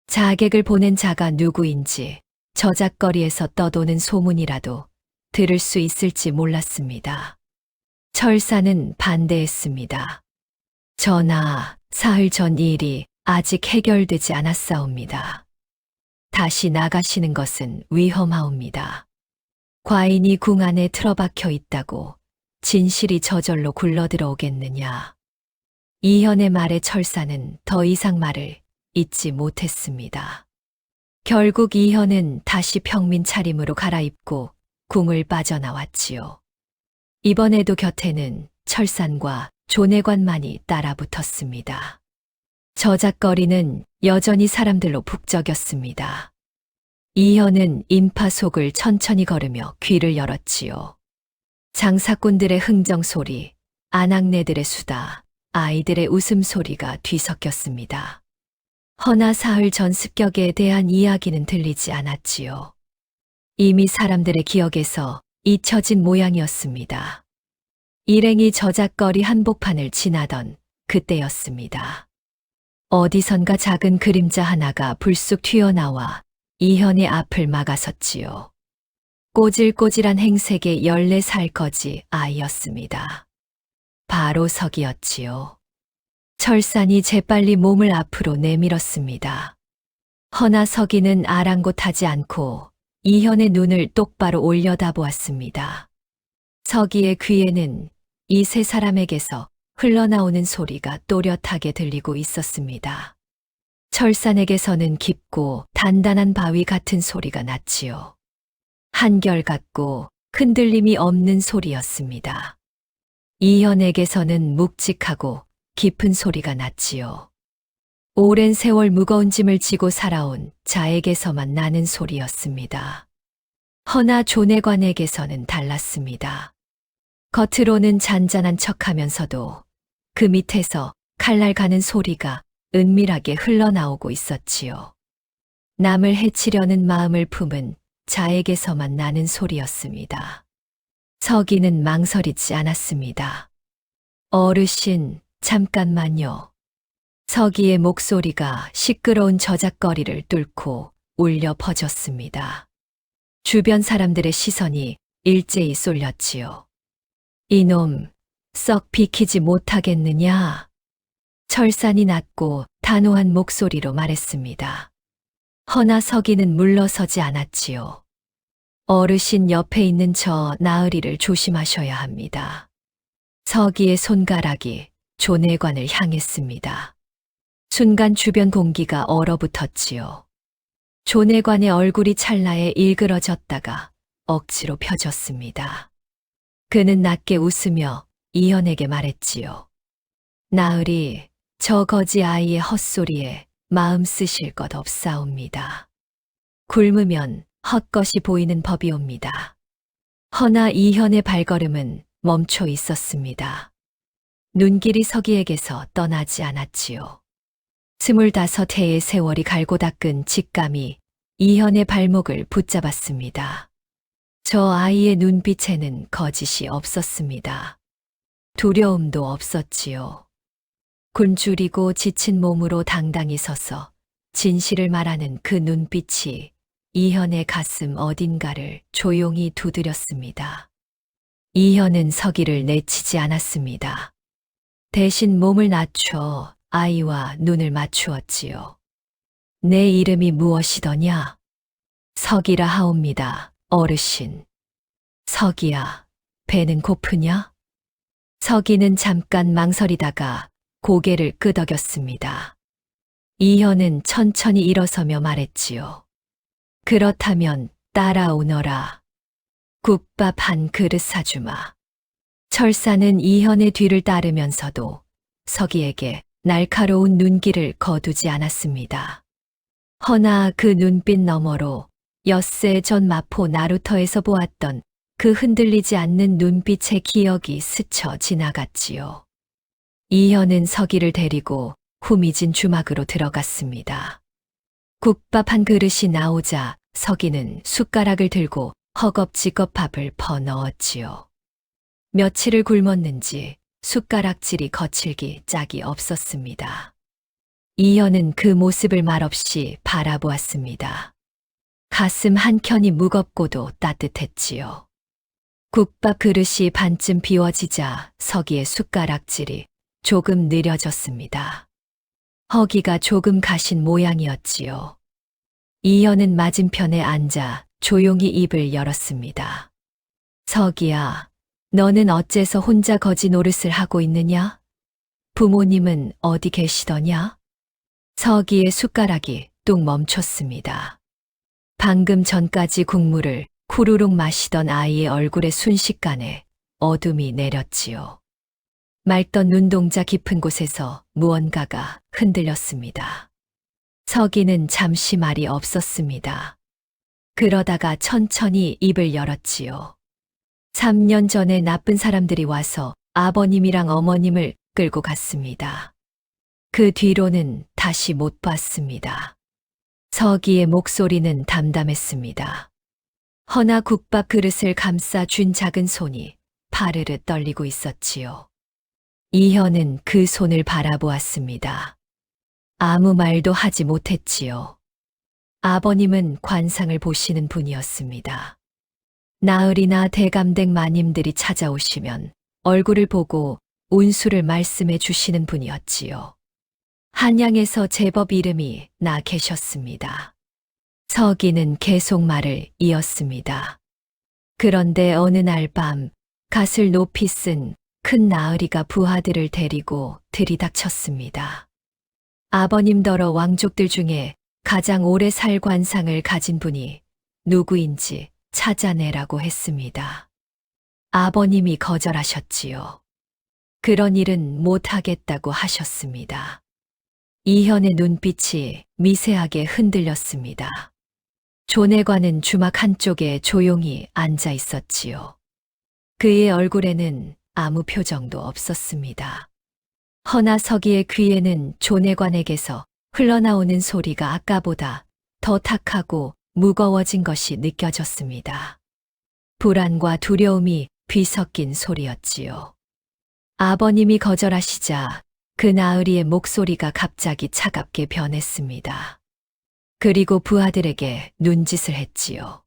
자객을 보낸 자가 누구인지 저작거리에서 떠도는 소문이라도 들을 수 있을지 몰랐습니다. 철사는 반대했습니다. 전하, 사흘 전 일이 아직 해결되지 않았사옵니다. 다시 나가시는 것은 위험하옵니다. 과인이 궁 안에 틀어박혀 있다고 진실이 저절로 굴러들어오겠느냐. 이현의 말에 철사는 더 이상 말을 잇지 못했습니다. 결국 이현은 다시 평민 차림으로 갈아입고 궁을 빠져나왔지요. 이번에도 곁에는 철산과 조내관만이 따라붙었습니다. 저작거리는 여전히 사람들로 북적였습니다. 이현은 인파 속을 천천히 걸으며 귀를 열었지요. 장사꾼들의 흥정소리, 아낙네들의 수다, 아이들의 웃음소리가 뒤섞였습니다. 허나 사흘 전 습격에 대한 이야기는 들리지 않았지요. 이미 사람들의 기억에서 잊혀진 모양이었습니다. 일행이 저작거리 한복판을 지나던 그때였습니다. 어디선가 작은 그림자 하나가 불쑥 튀어나와 이현의 앞을 막아섰지요. 꼬질꼬질한 행색의 14살 거지 아이였습니다. 바로 석이었지요. 철산이 재빨리 몸을 앞으로 내밀었습니다. 허나 석이는 아랑곳하지 않고 이현의 눈을 똑바로 올려다보았습니다. 석이의 귀에는 이 세 사람에게서 흘러나오는 소리가 또렷하게 들리고 있었습니다. 철산에게서는 깊고 단단한 바위 같은 소리가 났지요. 한결같고 흔들림이 없는 소리였습니다. 이현에게서는 묵직하고 깊은 소리가 났지요. 오랜 세월 무거운 짐을 지고 살아온 자에게서만 나는 소리였습니다. 허나 조내관에게서는 달랐습니다. 겉으로는 잔잔한 척하면서도 그 밑에서 칼날 가는 소리가 은밀하게 흘러나오고 있었지요. 남을 해치려는 마음을 품은 자에게서만 나는 소리였습니다. 석이는 망설이지 않았습니다. 어르신, 잠깐만요. 서기의 목소리가 시끄러운 저작거리를 뚫고 울려 퍼졌습니다. 주변 사람들의 시선이 일제히 쏠렸지요. 이놈, 썩 비키지 못하겠느냐? 철산이 낮고 단호한 목소리로 말했습니다. 허나 서기는 물러서지 않았지요. 어르신 옆에 있는 저 나으리를 조심하셔야 합니다. 서기의 손가락이 조내관을 향했습니다. 순간 주변 공기가 얼어붙었지요. 조내관의 얼굴이 찰나에 일그러졌다가 억지로 펴졌습니다. 그는 낮게 웃으며 이현에게 말했지요. 나으리, 저 거지 아이의 헛소리에 마음 쓰실 것 없사옵니다. 굶으면 헛것이 보이는 법이옵니다. 허나 이현의 발걸음은 멈춰 있었습니다. 눈길이 서기에게서 떠나지 않았지요. 25해의 세월이 갈고 닦은 직감이 이현의 발목을 붙잡았습니다. 저 아이의 눈빛에는 거짓이 없었습니다. 두려움도 없었지요. 굶주리고 지친 몸으로 당당히 서서 진실을 말하는 그 눈빛이 이현의 가슴 어딘가를 조용히 두드렸습니다. 이현은 서기를 내치지 않았습니다. 대신 몸을 낮춰 아이와 눈을 맞추었지요. 내 이름이 무엇이더냐? 서기라 하옵니다, 어르신. 서기야, 배는 고프냐? 서기는 잠깐 망설이다가 고개를 끄덕였습니다. 이현은 천천히 일어서며 말했지요. 그렇다면 따라오너라. 국밥 한 그릇 사주마. 철사는 이현의 뒤를 따르면서도 서기에게 날카로운 눈길을 거두지 않았습니다. 허나 그 눈빛 너머로 엿새 전 마포 나루터에서 보았던 그 흔들리지 않는 눈빛의 기억이 스쳐 지나갔지요. 이현은 서기를 데리고 후미진 주막으로 들어갔습니다. 국밥 한 그릇이 나오자 서기는 숟가락을 들고 허겁지겁 밥을 퍼 넣었지요. 며칠을 굶었는지 숟가락질이 거칠기 짝이 없었습니다. 이현은 그 모습을 말없이 바라보았습니다. 가슴 한켠이 무겁고도 따뜻했지요. 국밥 그릇이 반쯤 비워지자 서기의 숟가락질이 조금 느려졌습니다. 허기가 조금 가신 모양이었지요. 이현은 맞은편에 앉아 조용히 입을 열었습니다. 서기야, 너는 어째서 혼자 거지 노릇을 하고 있느냐? 부모님은 어디 계시더냐? 서기의 숟가락이 뚝 멈췄습니다. 방금 전까지 국물을 후루룩 마시던 아이의 얼굴에 순식간에 어둠이 내렸지요. 맑던 눈동자 깊은 곳에서 무언가가 흔들렸습니다. 서기는 잠시 말이 없었습니다. 그러다가 천천히 입을 열었지요. 3년 전에 나쁜 사람들이 와서 아버님이랑 어머님을 끌고 갔습니다. 그 뒤로는 다시 못 봤습니다. 서기의 목소리는 담담했습니다. 허나 국밥 그릇을 감싸 쥔 작은 손이 파르르 떨리고 있었지요. 이현은 그 손을 바라보았습니다. 아무 말도 하지 못했지요. 아버님은 관상을 보시는 분이었습니다. 나으리나 대감댁 마님들이 찾아오시면 얼굴을 보고 운수를 말씀해 주시는 분이었지요. 한양에서 제법 이름이 나 계셨습니다. 서기는 계속 말을 이었습니다. 그런데 어느 날 밤 갓을 높이 쓴 큰 나으리가 부하들을 데리고 들이닥쳤습니다. 아버님더러 왕족들 중에 가장 오래 살 관상을 가진 분이 누구인지 찾아내라고 했습니다. 아버님이 거절하셨지요. 그런 일은 못하겠다고 하셨습니다. 이현의 눈빛이 미세하게 흔들렸습니다. 조내관은 주막 한쪽에 조용히 앉아 있었지요. 그의 얼굴에는 아무 표정도 없었습니다. 허나 서기의 귀에는 조내관에게서 흘러나오는 소리가 아까보다 더 탁하고 무거워진 것이 느껴졌습니다. 불안과 두려움이 뒤섞인 소리였지요. 아버님이 거절하시자 그 나으리의 목소리가 갑자기 차갑게 변했습니다. 그리고 부하들에게 눈짓을 했지요.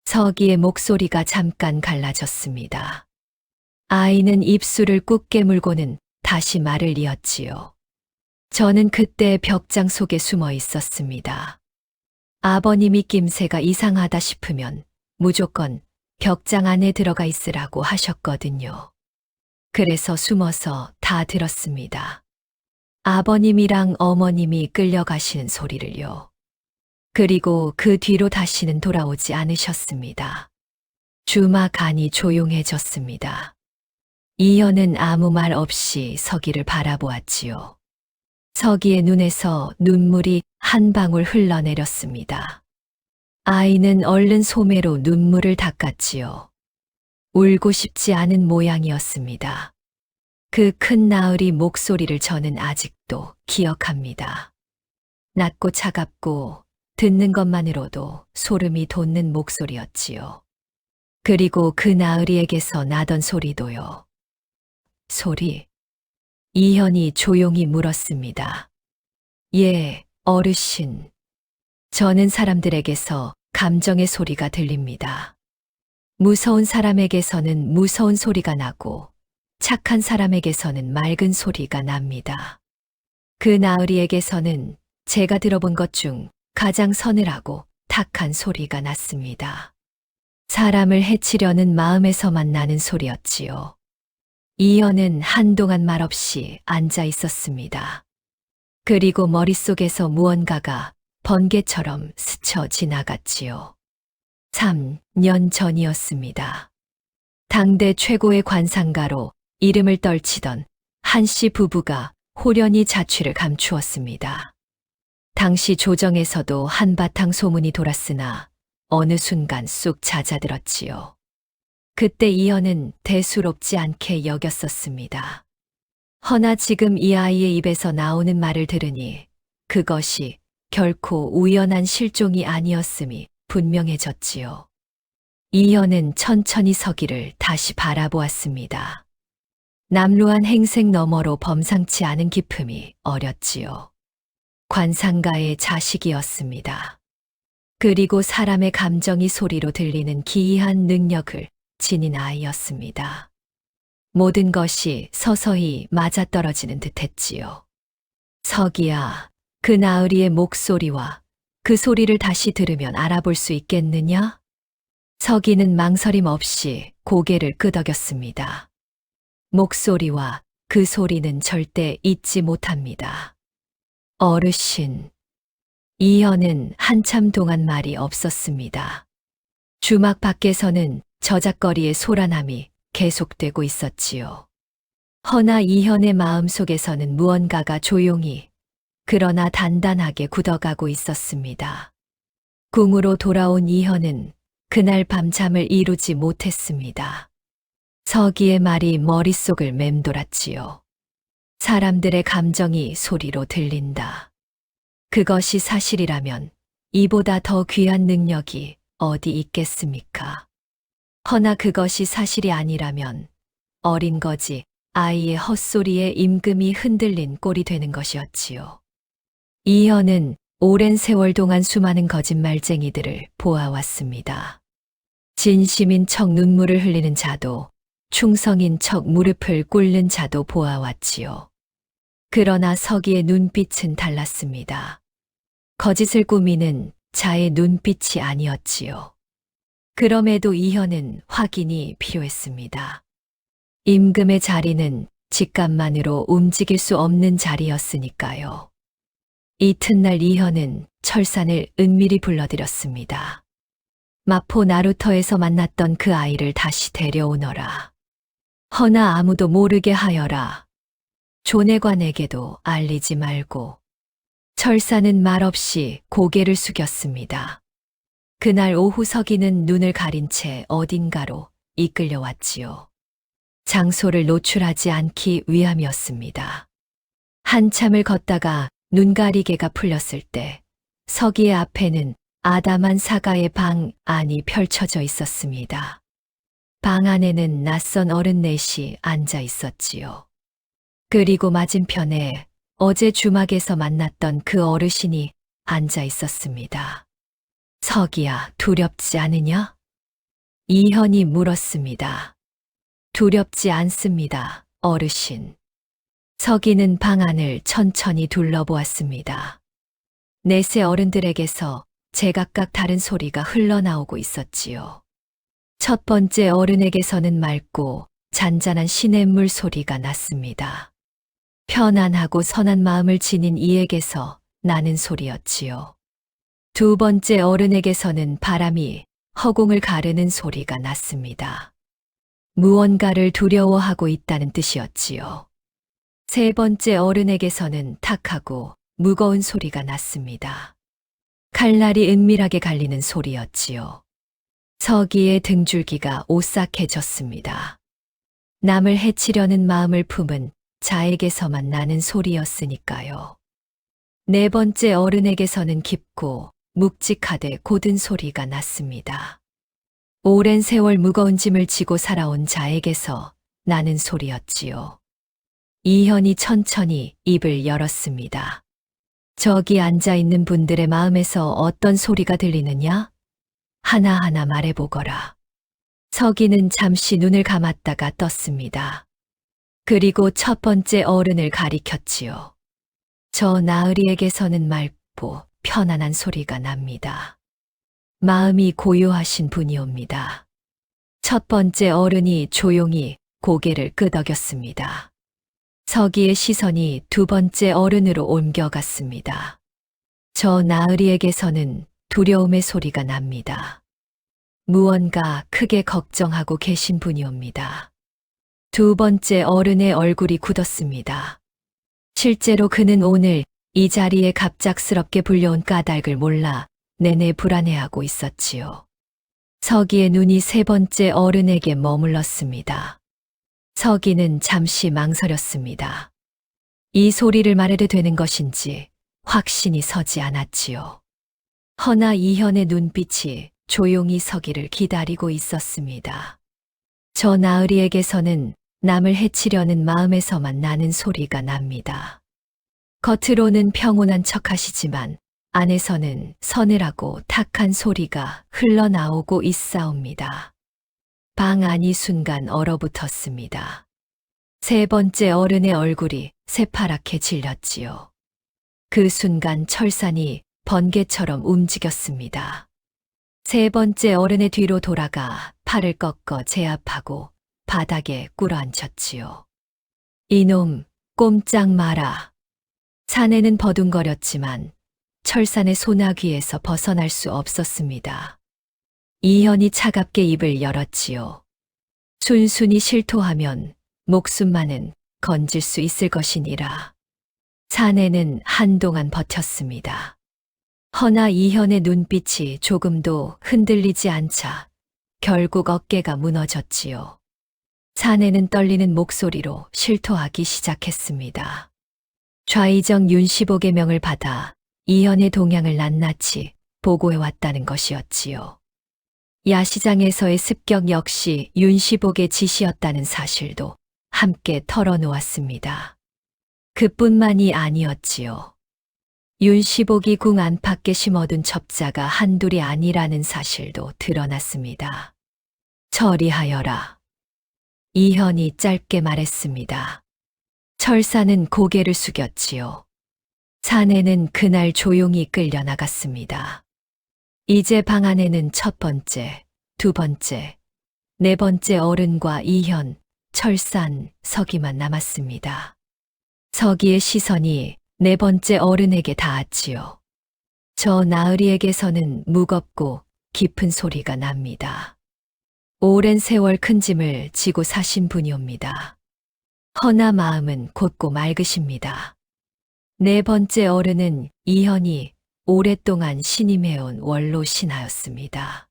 서기의 목소리가 잠깐 갈라졌습니다. 아이는 입술을 꾹 깨물고는 다시 말을 이었지요. 저는 그때 벽장 속에 숨어 있었습니다. 아버님이 낌새가 이상하다 싶으면 무조건 벽장 안에 들어가 있으라고 하셨거든요. 그래서 숨어서 다 들었습니다. 아버님이랑 어머님이 끌려가시는 소리를요. 그리고 그 뒤로 다시는 돌아오지 않으셨습니다. 주막 안이 조용해졌습니다. 이현은 아무 말 없이 서기를 바라보았지요. 서기의 눈에서 눈물이 한 방울 흘러내렸습니다. 아이는 얼른 소매로 눈물을 닦았지요. 울고 싶지 않은 모양이었습니다. 그 큰 나으리 목소리를 저는 아직도 기억합니다. 낮고 차갑고 듣는 것만으로도 소름이 돋는 목소리였지요. 그리고 그 나으리에게서 나던 소리도요. 소리. 이현이 조용히 물었습니다. 예, 어르신. 저는 사람들에게서 감정의 소리가 들립니다. 무서운 사람에게서는 무서운 소리가 나고 착한 사람에게서는 맑은 소리가 납니다. 그 나으리에게서는 제가 들어본 것 중 가장 서늘하고 탁한 소리가 났습니다. 사람을 해치려는 마음에서만 나는 소리였지요. 이현은 한동안 말없이 앉아 있었습니다. 그리고 머릿속에서 무언가가 번개처럼 스쳐 지나갔지요. 3년 전이었습니다. 당대 최고의 관상가로 이름을 떨치던 한씨 부부가 호련히 자취를 감추었습니다. 당시 조정에서도 한바탕 소문이 돌았으나 어느 순간 쑥 잦아들었지요. 그때 이현은 대수롭지 않게 여겼었습니다. 허나 지금 이 아이의 입에서 나오는 말을 들으니 그것이 결코 우연한 실종이 아니었음이 분명해졌지요. 이현은 천천히 서기를 다시 바라보았습니다. 남루한 행색 너머로 범상치 않은 기품이 어렸지요. 관상가의 자식이었습니다. 그리고 사람의 감정이 소리로 들리는 기이한 능력을 지닌 아이였습니다. 모든 것이 서서히 맞아떨어지는 듯했지요. 서기야, 그 나으리의 목소리와 그 소리를 다시 들으면 알아볼 수 있겠느냐? 서기는 망설임 없이 고개를 끄덕였습니다. 목소리와 그 소리는 절대 잊지 못합니다. 어르신. 이현은 한참 동안 말이 없었습니다. 주막 밖에서는 저작거리의 소란함이 계속되고 있었지요. 허나 이현의 마음속에서는 무언가가 조용히 그러나 단단하게 굳어가고 있었습니다. 궁으로 돌아온 이현은 그날 밤 잠을 이루지 못했습니다. 서기의 말이 머릿속을 맴돌았지요. 사람들의 감정이 소리로 들린다. 그것이 사실이라면 이보다 더 귀한 능력이 어디 있겠습니까? 허나 그것이 사실이 아니라면 어린 거지 아이의 헛소리에 임금이 흔들린 꼴이 되는 것이었지요. 이현은 오랜 세월 동안 수많은 거짓말쟁이들을 보아왔습니다. 진심인 척 눈물을 흘리는 자도 충성인 척 무릎을 꿇는 자도 보아왔지요. 그러나 서기의 눈빛은 달랐습니다. 거짓을 꾸미는 자의 눈빛이 아니었지요. 그럼에도 이현은 확인이 필요했습니다. 임금의 자리는 직감만으로 움직일 수 없는 자리였으니까요. 이튿날 이현은 철산을 은밀히 불러들였습니다. 마포 나루터에서 만났던 그 아이를 다시 데려오너라. 허나 아무도 모르게 하여라. 조내관에게도 알리지 말고. 철사는 말없이 고개를 숙였습니다. 그날 오후 서기는 눈을 가린 채 어딘가로 이끌려왔지요. 장소를 노출하지 않기 위함이었습니다. 한참을 걷다가 눈가리개가 풀렸을 때 서기의 앞에는 아담한 사가의 방 안이 펼쳐져 있었습니다. 방 안에는 낯선 어른 넷이 앉아 있었지요. 그리고 맞은편에 어제 주막에서 만났던 그 어르신이 앉아 있었습니다. 서기야, 두렵지 않으냐? 이현이 물었습니다. 두렵지 않습니다, 어르신. 서기는 방 안을 천천히 둘러보았습니다. 넷의 어른들에게서 제각각 다른 소리가 흘러나오고 있었지요. 첫 번째 어른에게서는 맑고 잔잔한 시냇물 소리가 났습니다. 편안하고 선한 마음을 지닌 이에게서 나는 소리였지요. 두 번째 어른에게서는 바람이 허공을 가르는 소리가 났습니다. 무언가를 두려워하고 있다는 뜻이었지요. 세 번째 어른에게서는 탁하고 무거운 소리가 났습니다. 칼날이 은밀하게 갈리는 소리였지요. 서기의 등줄기가 오싹해졌습니다. 남을 해치려는 마음을 품은 자에게서만 나는 소리였으니까요. 네 번째 어른에게서는 깊고 묵직하되 고든 소리가 났습니다. 오랜 세월 무거운 짐을 지고 살아온 자에게서 나는 소리였지요. 이현이 천천히 입을 열었습니다. 저기 앉아 있는 분들의 마음에서 어떤 소리가 들리느냐? 하나하나 말해보거라. 서기는 잠시 눈을 감았다가 떴습니다. 그리고 첫 번째 어른을 가리켰지요. 저 나으리에게서는 맑고 편안한 소리가 납니다. 마음이 고요하신 분이옵니다. 첫 번째 어른이 조용히 고개를 끄덕였습니다. 서기의 시선이 두 번째 어른으로 옮겨갔습니다. 저 나으리에게서는 두려움의 소리가 납니다. 무언가 크게 걱정하고 계신 분이옵니다. 두 번째 어른의 얼굴이 굳었습니다. 실제로 그는 오늘 이 자리에 갑작스럽게 불려온 까닭을 몰라 내내 불안해하고 있었지요. 서기의 눈이 세 번째 어른에게 머물렀습니다. 서기는 잠시 망설였습니다. 이 소리를 말해도 되는 것인지 확신이 서지 않았지요. 허나 이현의 눈빛이 조용히 서기를 기다리고 있었습니다. 저 나으리에게서는 남을 해치려는 마음에서만 나는 소리가 납니다. 겉으로는 평온한 척하시지만 안에서는 서늘하고 탁한 소리가 흘러나오고 있사옵니다. 방 안이 순간 얼어붙었습니다. 세 번째 어른의 얼굴이 새파랗게 질렸지요. 그 순간 철산이 번개처럼 움직였습니다. 세 번째 어른의 뒤로 돌아가 팔을 꺾어 제압하고 바닥에 꿇어앉혔지요. 이놈, 꼼짝 마라. 사내는 버둥거렸지만 철산의 소나귀에서 벗어날 수 없었습니다. 이현이 차갑게 입을 열었지요. 순순히 실토하면 목숨만은 건질 수 있을 것이니라. 사내는 한동안 버텼습니다. 허나 이현의 눈빛이 조금도 흔들리지 않자 결국 어깨가 무너졌지요. 사내는 떨리는 목소리로 실토하기 시작했습니다. 좌의정 윤시복의 명을 받아 이현의 동향을 낱낱이 보고해왔다는 것이었지요. 야시장에서의 습격 역시 윤시복의 지시였다는 사실도 함께 털어놓았습니다. 그뿐만이 아니었지요. 윤시복이 궁 안팎에 심어둔 첩자가 한둘이 아니라는 사실도 드러났습니다. 처리하여라. 이현이 짧게 말했습니다. 철사는 고개를 숙였지요. 사내는 그날 조용히 끌려나갔습니다. 이제 방 안에는 첫 번째, 두 번째, 네 번째 어른과 이현, 철산, 서기만 남았습니다. 서기의 시선이 네 번째 어른에게 닿았지요. 저 나으리에게서는 무겁고 깊은 소리가 납니다. 오랜 세월 큰 짐을 지고 사신 분이옵니다. 허나 마음은 곧고 맑으십니다. 네 번째 어른은 이현이 오랫동안 신임해온 원로 신하였습니다.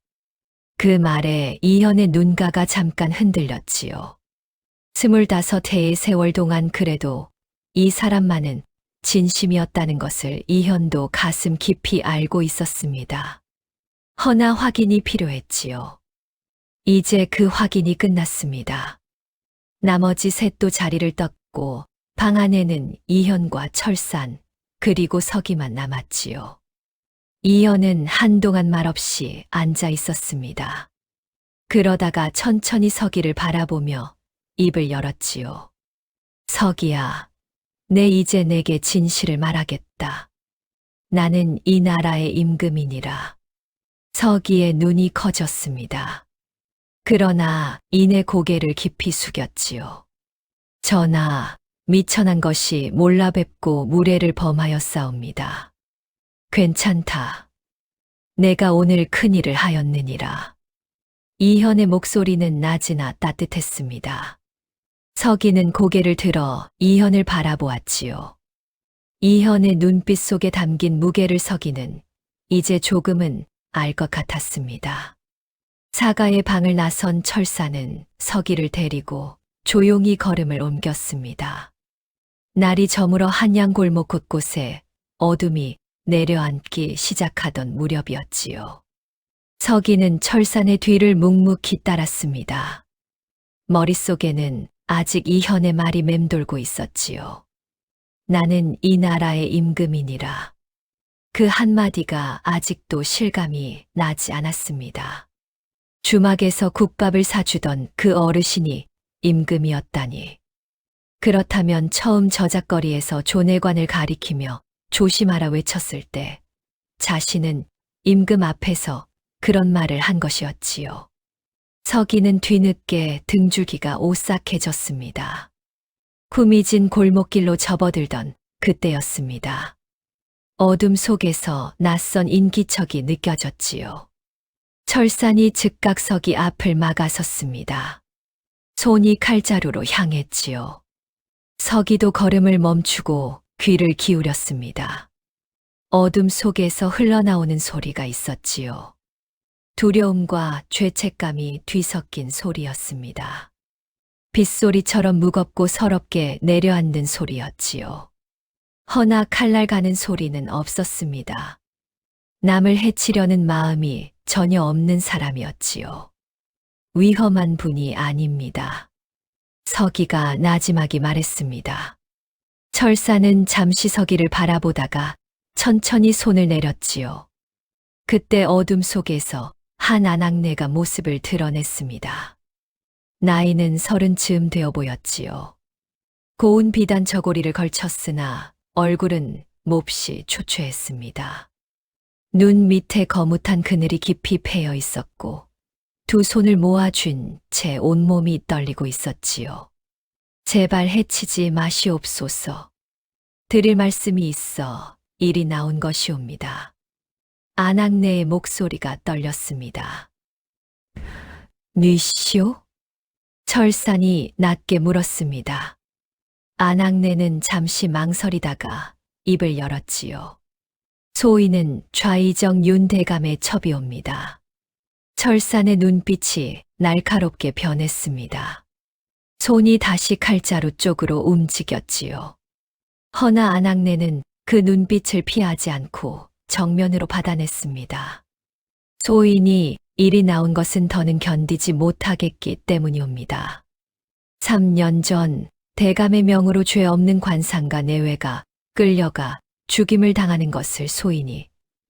그 말에 이현의 눈가가 잠깐 흔들렸지요. 25해의 세월 동안 그래도 이 사람만은 진심이었다는 것을 이현도 가슴 깊이 알고 있었습니다. 허나 확인이 필요했지요. 이제 그 확인이 끝났습니다. 나머지 셋도 자리를 떴고 방 안에는 이현과 철산, 그리고 서기만 남았지요. 이현은 한동안 말없이 앉아 있었습니다. 그러다가 천천히 서기를 바라보며 입을 열었지요. 서기야, 내 이제 내게 진실을 말하겠다. 나는 이 나라의 임금이니라. 서기의 눈이 커졌습니다. 그러나 이내 고개를 깊이 숙였지요. 전하, 미천한 것이 몰라 뵙고 무례를 범하였사옵니다. 괜찮다. 내가 오늘 큰일을 하였느니라. 이현의 목소리는 낮으나 따뜻했습니다. 서기는 고개를 들어 이현을 바라보았지요. 이현의 눈빛 속에 담긴 무게를 서기는 이제 조금은 알 것 같았습니다. 사가의 방을 나선 철사는 서기를 데리고 조용히 걸음을 옮겼습니다. 날이 저물어 한양 골목 곳곳에 어둠이 내려앉기 시작하던 무렵이었지요. 서기는 철산의 뒤를 묵묵히 따랐습니다. 머릿속에는 아직 이현의 말이 맴돌고 있었지요. 나는 이 나라의 임금이니라. 그 한마디가 아직도 실감이 나지 않았습니다. 주막에서 국밥을 사주던 그 어르신이 임금이었다니. 그렇다면 처음 저작거리에서 조내관을 가리키며 조심하라 외쳤을 때 자신은 임금 앞에서 그런 말을 한 것이었지요. 서기는 뒤늦게 등줄기가 오싹해졌습니다. 구미진 골목길로 접어들던 그때였습니다. 어둠 속에서 낯선 인기척이 느껴졌지요. 철산이 즉각 서기 앞을 막아섰습니다. 손이 칼자루로 향했지요. 서기도 걸음을 멈추고 귀를 기울였습니다. 어둠 속에서 흘러나오는 소리가 있었지요. 두려움과 죄책감이 뒤섞인 소리였습니다. 빗소리처럼 무겁고 서럽게 내려앉는 소리였지요. 허나 칼날 가는 소리는 없었습니다. 남을 해치려는 마음이 전혀 없는 사람이었지요. 위험한 분이 아닙니다. 서기가 나지막이 말했습니다. 철사는 잠시 서기를 바라보다가 천천히 손을 내렸지요. 그때 어둠 속에서 한 아낙네가 모습을 드러냈습니다. 나이는 30쯤 되어 보였지요. 고운 비단 저고리를 걸쳤으나 얼굴은 몹시 초췌했습니다. 눈 밑에 거뭇한 그늘이 깊이 패여 있었고 두 손을 모아쥔 채 온몸이 떨리고 있었지요. 제발 해치지 마시옵소서. 드릴 말씀이 있어 일이 나온 것이옵니다. 아낙네의 목소리가 떨렸습니다. 뉘시오? 철산이 낮게 물었습니다. 아낙네는 잠시 망설이다가 입을 열었지요. 소인은 좌의정 윤대감의 첩이옵니다. 철산의 눈빛이 날카롭게 변했습니다. 손이 다시 칼자루 쪽으로 움직였지요. 허나 아낙네는 그 눈빛을 피하지 않고 정면으로 받아냈습니다. 소인이 일이 나온 것은 더는 견디지 못하겠기 때문이옵니다. 3년 전 대감의 명으로 죄 없는 관상가 내외가 끌려가 죽임을 당하는 것을 소인이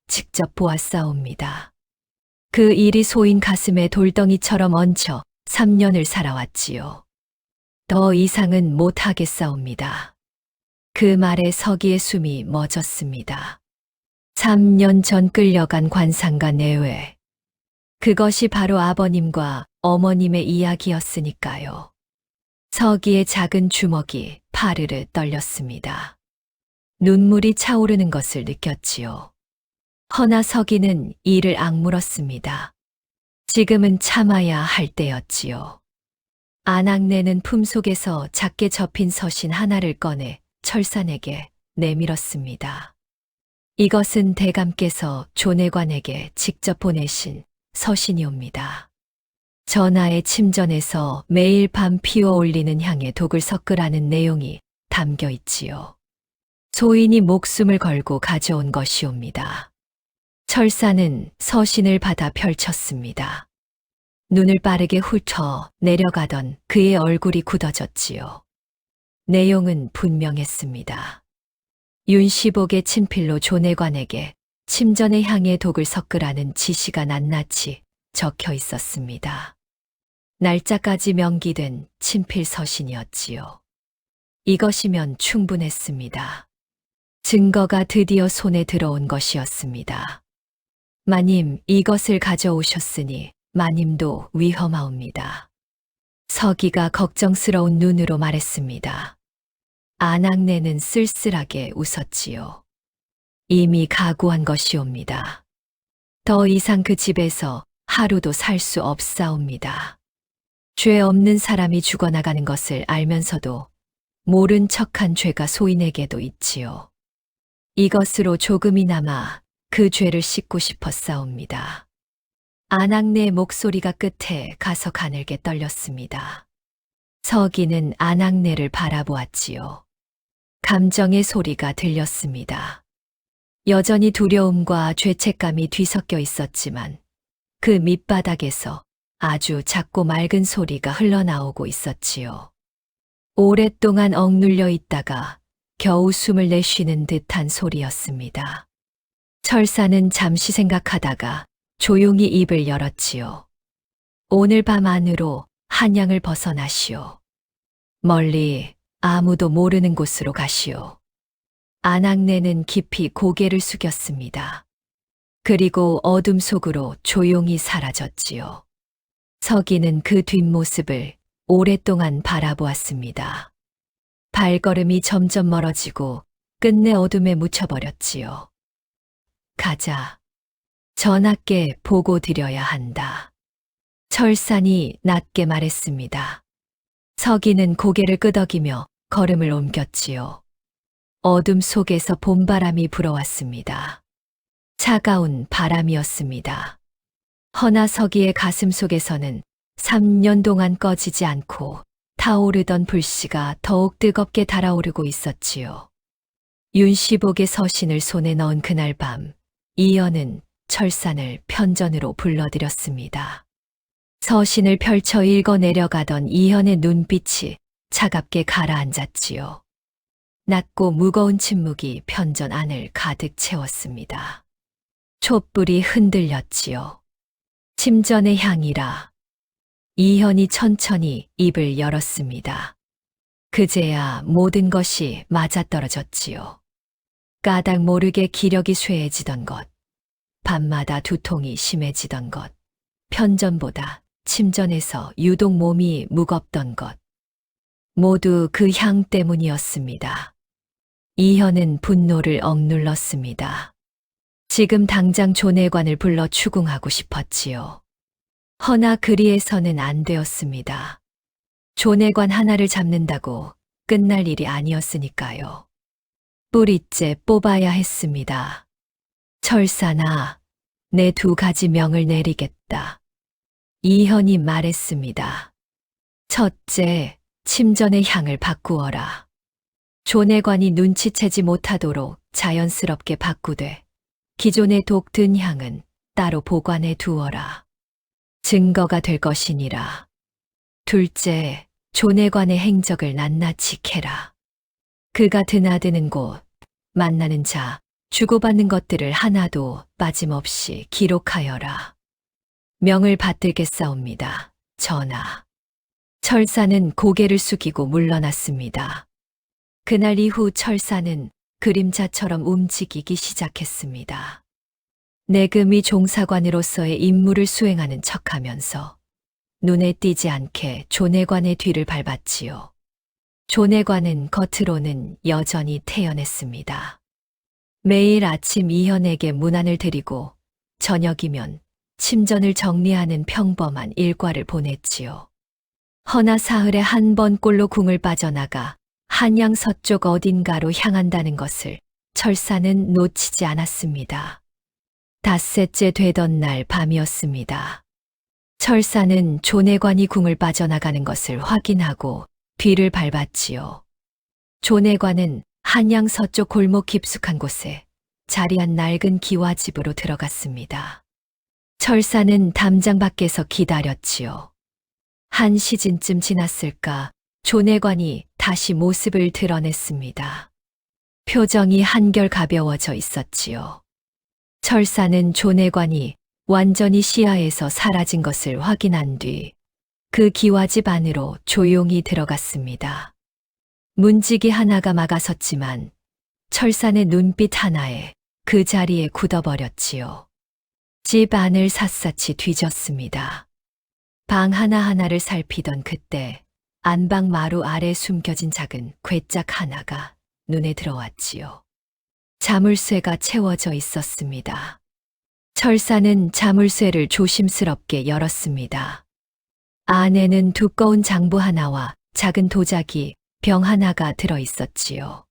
직접 보았사옵니다. 그 일이 소인 가슴에 돌덩이처럼 얹혀 3년을 살아왔지요. 더 이상은 못하겠사옵니다. 그 말에 서기의 숨이 멎었습니다. 3년 전 끌려간 관상가 내외. 그것이 바로 아버님과 어머님의 이야기였으니까요. 서기의 작은 주먹이 파르르 떨렸습니다. 눈물이 차오르는 것을 느꼈지요. 허나 서기는 이를 악물었습니다. 지금은 참아야 할 때였지요. 아낙네는 품속에서 작게 접힌 서신 하나를 꺼내 철산에게 내밀었습니다. 이것은 대감께서 조내관에게 직접 보내신 서신이옵니다. 전하의 침전에서 매일 밤 피워 올리는 향에 독을 섞으라는 내용이 담겨 있지요. 소인이 목숨을 걸고 가져온 것이옵니다. 철사는 서신을 받아 펼쳤습니다. 눈을 빠르게 훑어 내려가던 그의 얼굴이 굳어졌지요. 내용은 분명했습니다. 윤시복의 친필로 조내관에게 침전의 향에 독을 섞으라는 지시가 낱낱이 적혀 있었습니다. 날짜까지 명기된 친필 서신이었지요. 이것이면 충분했습니다. 증거가 드디어 손에 들어온 것이었습니다. 마님, 이것을 가져오셨으니 마님도 위험하옵니다. 서기가 걱정스러운 눈으로 말했습니다. 안악내는 쓸쓸하게 웃었지요. 이미 각오한 것이옵니다. 더 이상 그 집에서 하루도 살 수 없사옵니다. 죄 없는 사람이 죽어나가는 것을 알면서도 모른 척한 죄가 소인에게도 있지요. 이것으로 조금이나마 그 죄를 씻고 싶었사옵니다. 안악내의 목소리가 끝에 가서 가늘게 떨렸습니다. 서기는 안악내를 바라보았지요. 감정의 소리가 들렸습니다. 여전히 두려움과 죄책감이 뒤섞여 있었지만 그 밑바닥에서 아주 작고 맑은 소리가 흘러나오고 있었지요. 오랫동안 억눌려 있다가 겨우 숨을 내쉬는 듯한 소리였습니다. 철사는 잠시 생각하다가 조용히 입을 열었지요. 오늘 밤 안으로 한양을 벗어나시오. 멀리 아무도 모르는 곳으로 가시오. 안악내는 깊이 고개를 숙였습니다. 그리고 어둠 속으로 조용히 사라졌지요. 서기는 그 뒷모습을 오랫동안 바라보았습니다. 발걸음이 점점 멀어지고 끝내 어둠에 묻혀버렸지요. 가자. 전하께 보고 드려야 한다. 철산이 낮게 말했습니다. 서기는 고개를 끄덕이며 걸음을 옮겼지요. 어둠 속에서 봄바람이 불어왔습니다. 차가운 바람이었습니다. 허나 서기의 가슴 속에서는 3년 동안 꺼지지 않고 타오르던 불씨가 더욱 뜨겁게 달아오르고 있었지요. 윤시복의 서신을 손에 넣은 그날 밤, 이연은 철산을 편전으로 불러들였습니다. 서신을 펼쳐 읽어 내려가던 이현의 눈빛이 차갑게 가라앉았지요. 낮고 무거운 침묵이 편전 안을 가득 채웠습니다. 촛불이 흔들렸지요. 침전의 향이라. 이현이 천천히 입을 열었습니다. 그제야 모든 것이 맞아떨어졌지요. 까닭 모르게 기력이 쇠해지던 것, 밤마다 두통이 심해지던 것, 편전보다 침전에서 유독 몸이 무겁던 것, 모두 그 향 때문이었습니다. 이현은 분노를 억눌렀습니다. 지금 당장 조내관을 불러 추궁하고 싶었지요. 허나 그리해서는 안 되었습니다. 조내관 하나를 잡는다고 끝날 일이 아니었으니까요. 뿌리째 뽑아야 했습니다. 철사나, 내 2가지 명을 내리겠다. 이현이 말했습니다. 첫째, 침전의 향을 바꾸어라. 조내관이 눈치채지 못하도록 자연스럽게 바꾸되 기존의 독 든 향은 따로 보관해 두어라. 증거가 될 것이니라. 둘째, 조내관의 행적을 낱낱이 캐라. 그가 드나드는 곳, 만나는 자, 주고받는 것들을 하나도 빠짐없이 기록하여라. 명을 받들겠사옵니다, 전하. 철사는 고개를 숙이고 물러났습니다. 그날 이후 철사는 그림자처럼 움직이기 시작했습니다. 내금이 종사관으로서의 임무를 수행하는 척하면서 눈에 띄지 않게 조내관의 뒤를 밟았지요. 조내관은 겉으로는 여전히 태연했습니다. 매일 아침 이현에게 문안을 드리고 저녁이면 침전을 정리하는 평범한 일과를 보냈지요. 허나 사흘에 한 번 꼴로 궁을 빠져나가 한양 서쪽 어딘가로 향한다는 것을 철사는 놓치지 않았습니다. 닷새째 되던 날 밤이었습니다. 철사는 조내관이 궁을 빠져나가는 것을 확인하고 뒤를 밟았지요. 조내관은 한양 서쪽 골목 깊숙한 곳에 자리한 낡은 기와집으로 들어갔습니다. 철사는 담장 밖에서 기다렸지요. 1시즌쯤 지났을까 조내관이 다시 모습을 드러냈습니다. 표정이 한결 가벼워져 있었지요. 철사는 조내관이 완전히 시야에서 사라진 것을 확인한 뒤 그 기와집 안으로 조용히 들어갔습니다. 문지기 하나가 막아섰지만 철사의 눈빛 하나에 그 자리에 굳어버렸지요. 집 안을 샅샅이 뒤졌습니다. 방 하나하나를 살피던 그때 안방 마루 아래 숨겨진 작은 괴짝 하나가 눈에 들어왔지요. 자물쇠가 채워져 있었습니다. 철사는 자물쇠를 조심스럽게 열었습니다. 안에는 두꺼운 장부 하나와 작은 도자기, 병 하나가 들어 있었지요.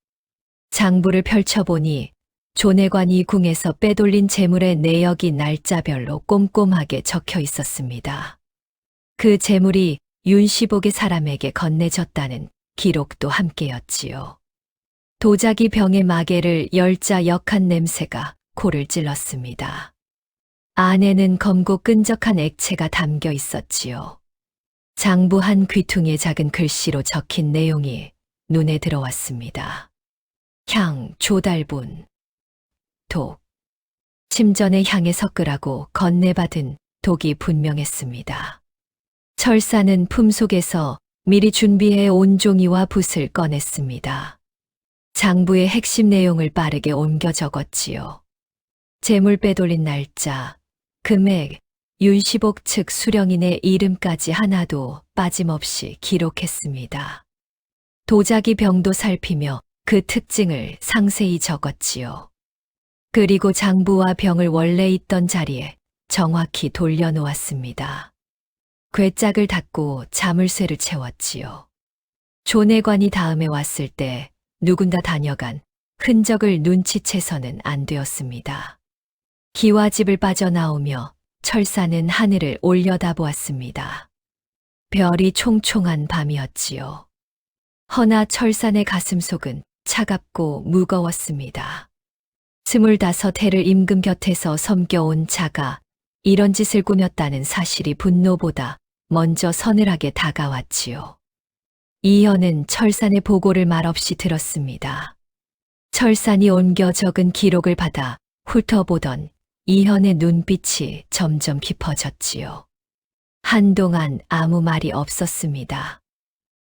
장부를 펼쳐보니 조내관이 궁에서 빼돌린 재물의 내역이 날짜별로 꼼꼼하게 적혀 있었습니다. 그 재물이 윤시복의 사람에게 건네졌다는 기록도 함께였지요. 도자기 병의 마개를 열자 역한 냄새가 코를 찔렀습니다. 안에는 검고 끈적한 액체가 담겨 있었지요. 장부 한 귀퉁이에 작은 글씨로 적힌 내용이 눈에 들어왔습니다. 향, 조달분, 독. 침전의 향에 섞으라고 건네받은 독이 분명했습니다. 철사는 품속에서 미리 준비해 온 종이와 붓을 꺼냈습니다. 장부의 핵심 내용을 빠르게 옮겨 적었지요. 재물 빼돌린 날짜, 금액, 윤시복 측 수령인의 이름까지 하나도 빠짐없이 기록했습니다. 도자기 병도 살피며 그 특징을 상세히 적었지요. 그리고 장부와 병을 원래 있던 자리에 정확히 돌려놓았습니다. 괴짝을 닫고 자물쇠를 채웠지요. 조내관이 다음에 왔을 때 누군가 다녀간 흔적을 눈치채서는 안 되었습니다. 기와집을 빠져나오며 철사는 하늘을 올려다보았습니다. 별이 총총한 밤이었지요. 허나 철산의 가슴속은 차갑고 무거웠습니다. 25해를 임금 곁에서 섬겨온 자가 이런 짓을 꾸몄다는 사실이 분노보다 먼저 서늘하게 다가왔지요. 이현은 철산의 보고를 말없이 들었습니다. 철산이 옮겨 적은 기록을 받아 훑어보던 이현의 눈빛이 점점 깊어졌지요. 한동안 아무 말이 없었습니다.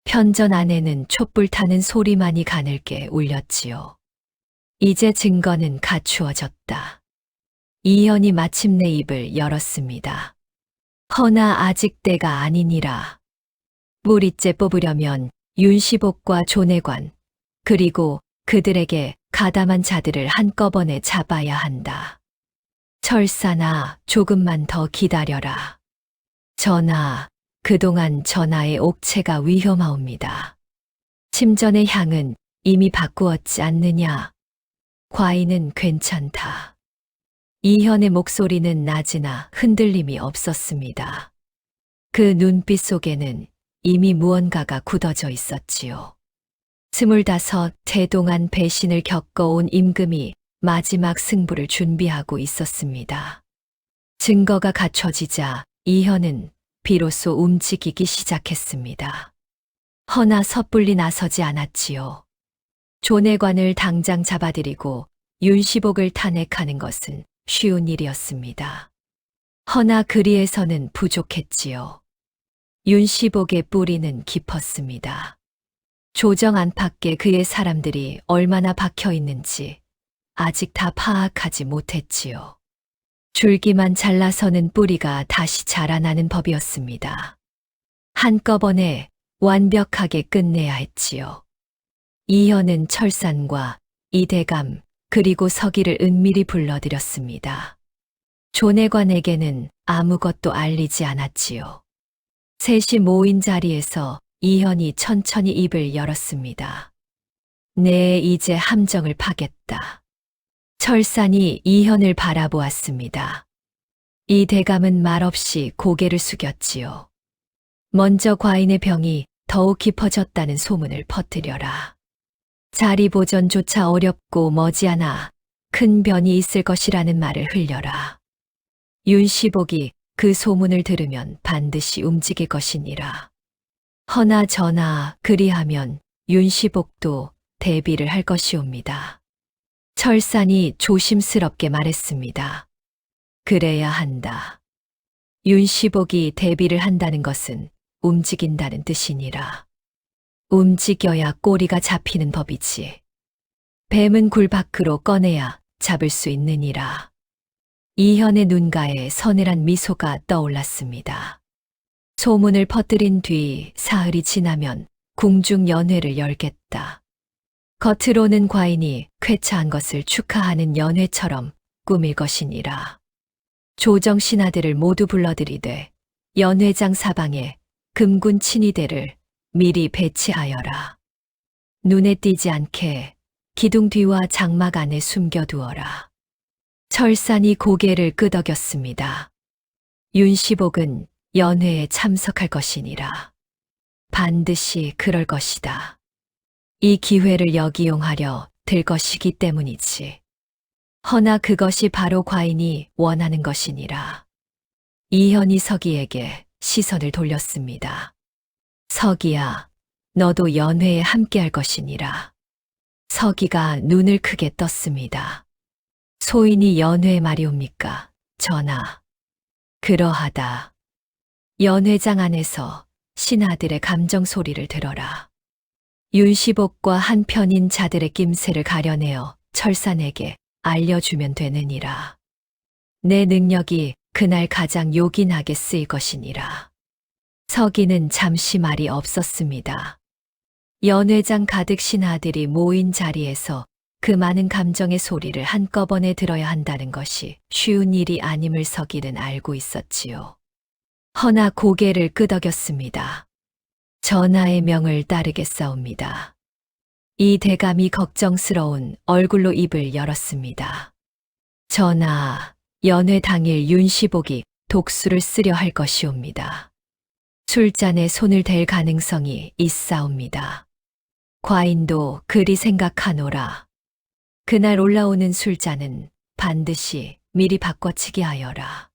편전 안에는 촛불 타는 소리만이 가늘게 울렸지요. 이제 증거는 갖추어졌다. 이현이 마침내 입을 열었습니다. 허나 아직 때가 아니니라. 뿌리째 뽑으려면 윤시복과 조내관, 그리고 그들에게 가담한 자들을 한꺼번에 잡아야 한다. 철사나 조금만 더 기다려라. 전하, 그동안 전하의 옥체가 위험하옵니다. 침전의 향은 이미 바꾸었지 않느냐. 과인은 괜찮다. 이현의 목소리는 낮으나 흔들림이 없었습니다. 그 눈빛 속에는 이미 무언가가 굳어져 있었지요. 25해 동안 배신을 겪어온 임금이 마지막 승부를 준비하고 있었습니다. 증거가 갖춰지자 이현은 비로소 움직이기 시작했습니다. 허나 섣불리 나서지 않았지요. 조내관을 당장 잡아들이고 윤시복을 탄핵하는 것은 쉬운 일이었습니다. 허나 그리해서는 부족했지요. 윤시복의 뿌리는 깊었습니다. 조정 안팎에 그의 사람들이 얼마나 박혀 있는지 아직 다 파악하지 못했지요. 줄기만 잘라서는 뿌리가 다시 자라나는 법이었습니다. 한꺼번에 완벽하게 끝내야 했지요. 이현은 철산과 이대감 그리고 서기를 은밀히 불러들였습니다. 조내관에게는 아무것도 알리지 않았지요. 셋이 모인 자리에서 이현이 천천히 입을 열었습니다. 네, 이제 함정을 파겠다. 철산이 이현을 바라보았습니다. 이 대감은 말없이 고개를 숙였지요. 먼저 과인의 병이 더욱 깊어졌다는 소문을 퍼뜨려라. 자리 보전조차 어렵고 머지않아 큰 변이 있을 것이라는 말을 흘려라. 윤시복이 그 소문을 들으면 반드시 움직일 것이니라. 허나 전하 그리하면 윤시복도 대비를 할 것이옵니다. 철산이 조심스럽게 말했습니다. 그래야 한다. 윤시복이 대비를 한다는 것은 움직인다는 뜻이니라. 움직여야 꼬리가 잡히는 법이지. 뱀은 굴 밖으로 꺼내야 잡을 수 있느니라. 이현의 눈가에 서늘한 미소가 떠올랐습니다. 소문을 퍼뜨린 뒤 사흘이 지나면 궁중 연회를 열겠다. 겉으로는 과인이 쾌차한 것을 축하하는 연회처럼 꾸밀 것이니라. 조정 신하들을 모두 불러들이되 연회장 사방에 금군 친위대를 미리 배치하여라. 눈에 띄지 않게 기둥 뒤와 장막 안에 숨겨두어라. 철산이 고개를 끄덕였습니다. 윤시복은 연회에 참석할 것이니라. 반드시 그럴 것이다. 이 기회를 역이용하려 들 것이기 때문이지. 허나 그것이 바로 과인이 원하는 것이니라. 이현이 서기에게 시선을 돌렸습니다. 서기야, 너도 연회에 함께할 것이니라. 서기가 눈을 크게 떴습니다. 소인이 연회 말이옵니까, 전하? 그러하다. 연회장 안에서 신하들의 감정 소리를 들어라. 윤시복과 한편인 자들의 낌새를 가려내어 철산에게 알려주면 되느니라. 내 능력이 그날 가장 요긴하게 쓰일 것이니라. 서기는 잠시 말이 없었습니다. 연회장 가득 신하들이 모인 자리에서 그 많은 감정의 소리를 한꺼번에 들어야 한다는 것이 쉬운 일이 아님을 서기는 알고 있었지요. 허나 고개를 끄덕였습니다. 전하의 명을 따르겠사옵니다. 이 대감이 걱정스러운 얼굴로 입을 열었습니다. 전하, 연회 당일 윤시복이 독수를 쓰려 할 것이옵니다. 술잔에 손을 댈 가능성이 있사옵니다. 과인도 그리 생각하노라. 그날 올라오는 술잔은 반드시 미리 바꿔치기 하여라.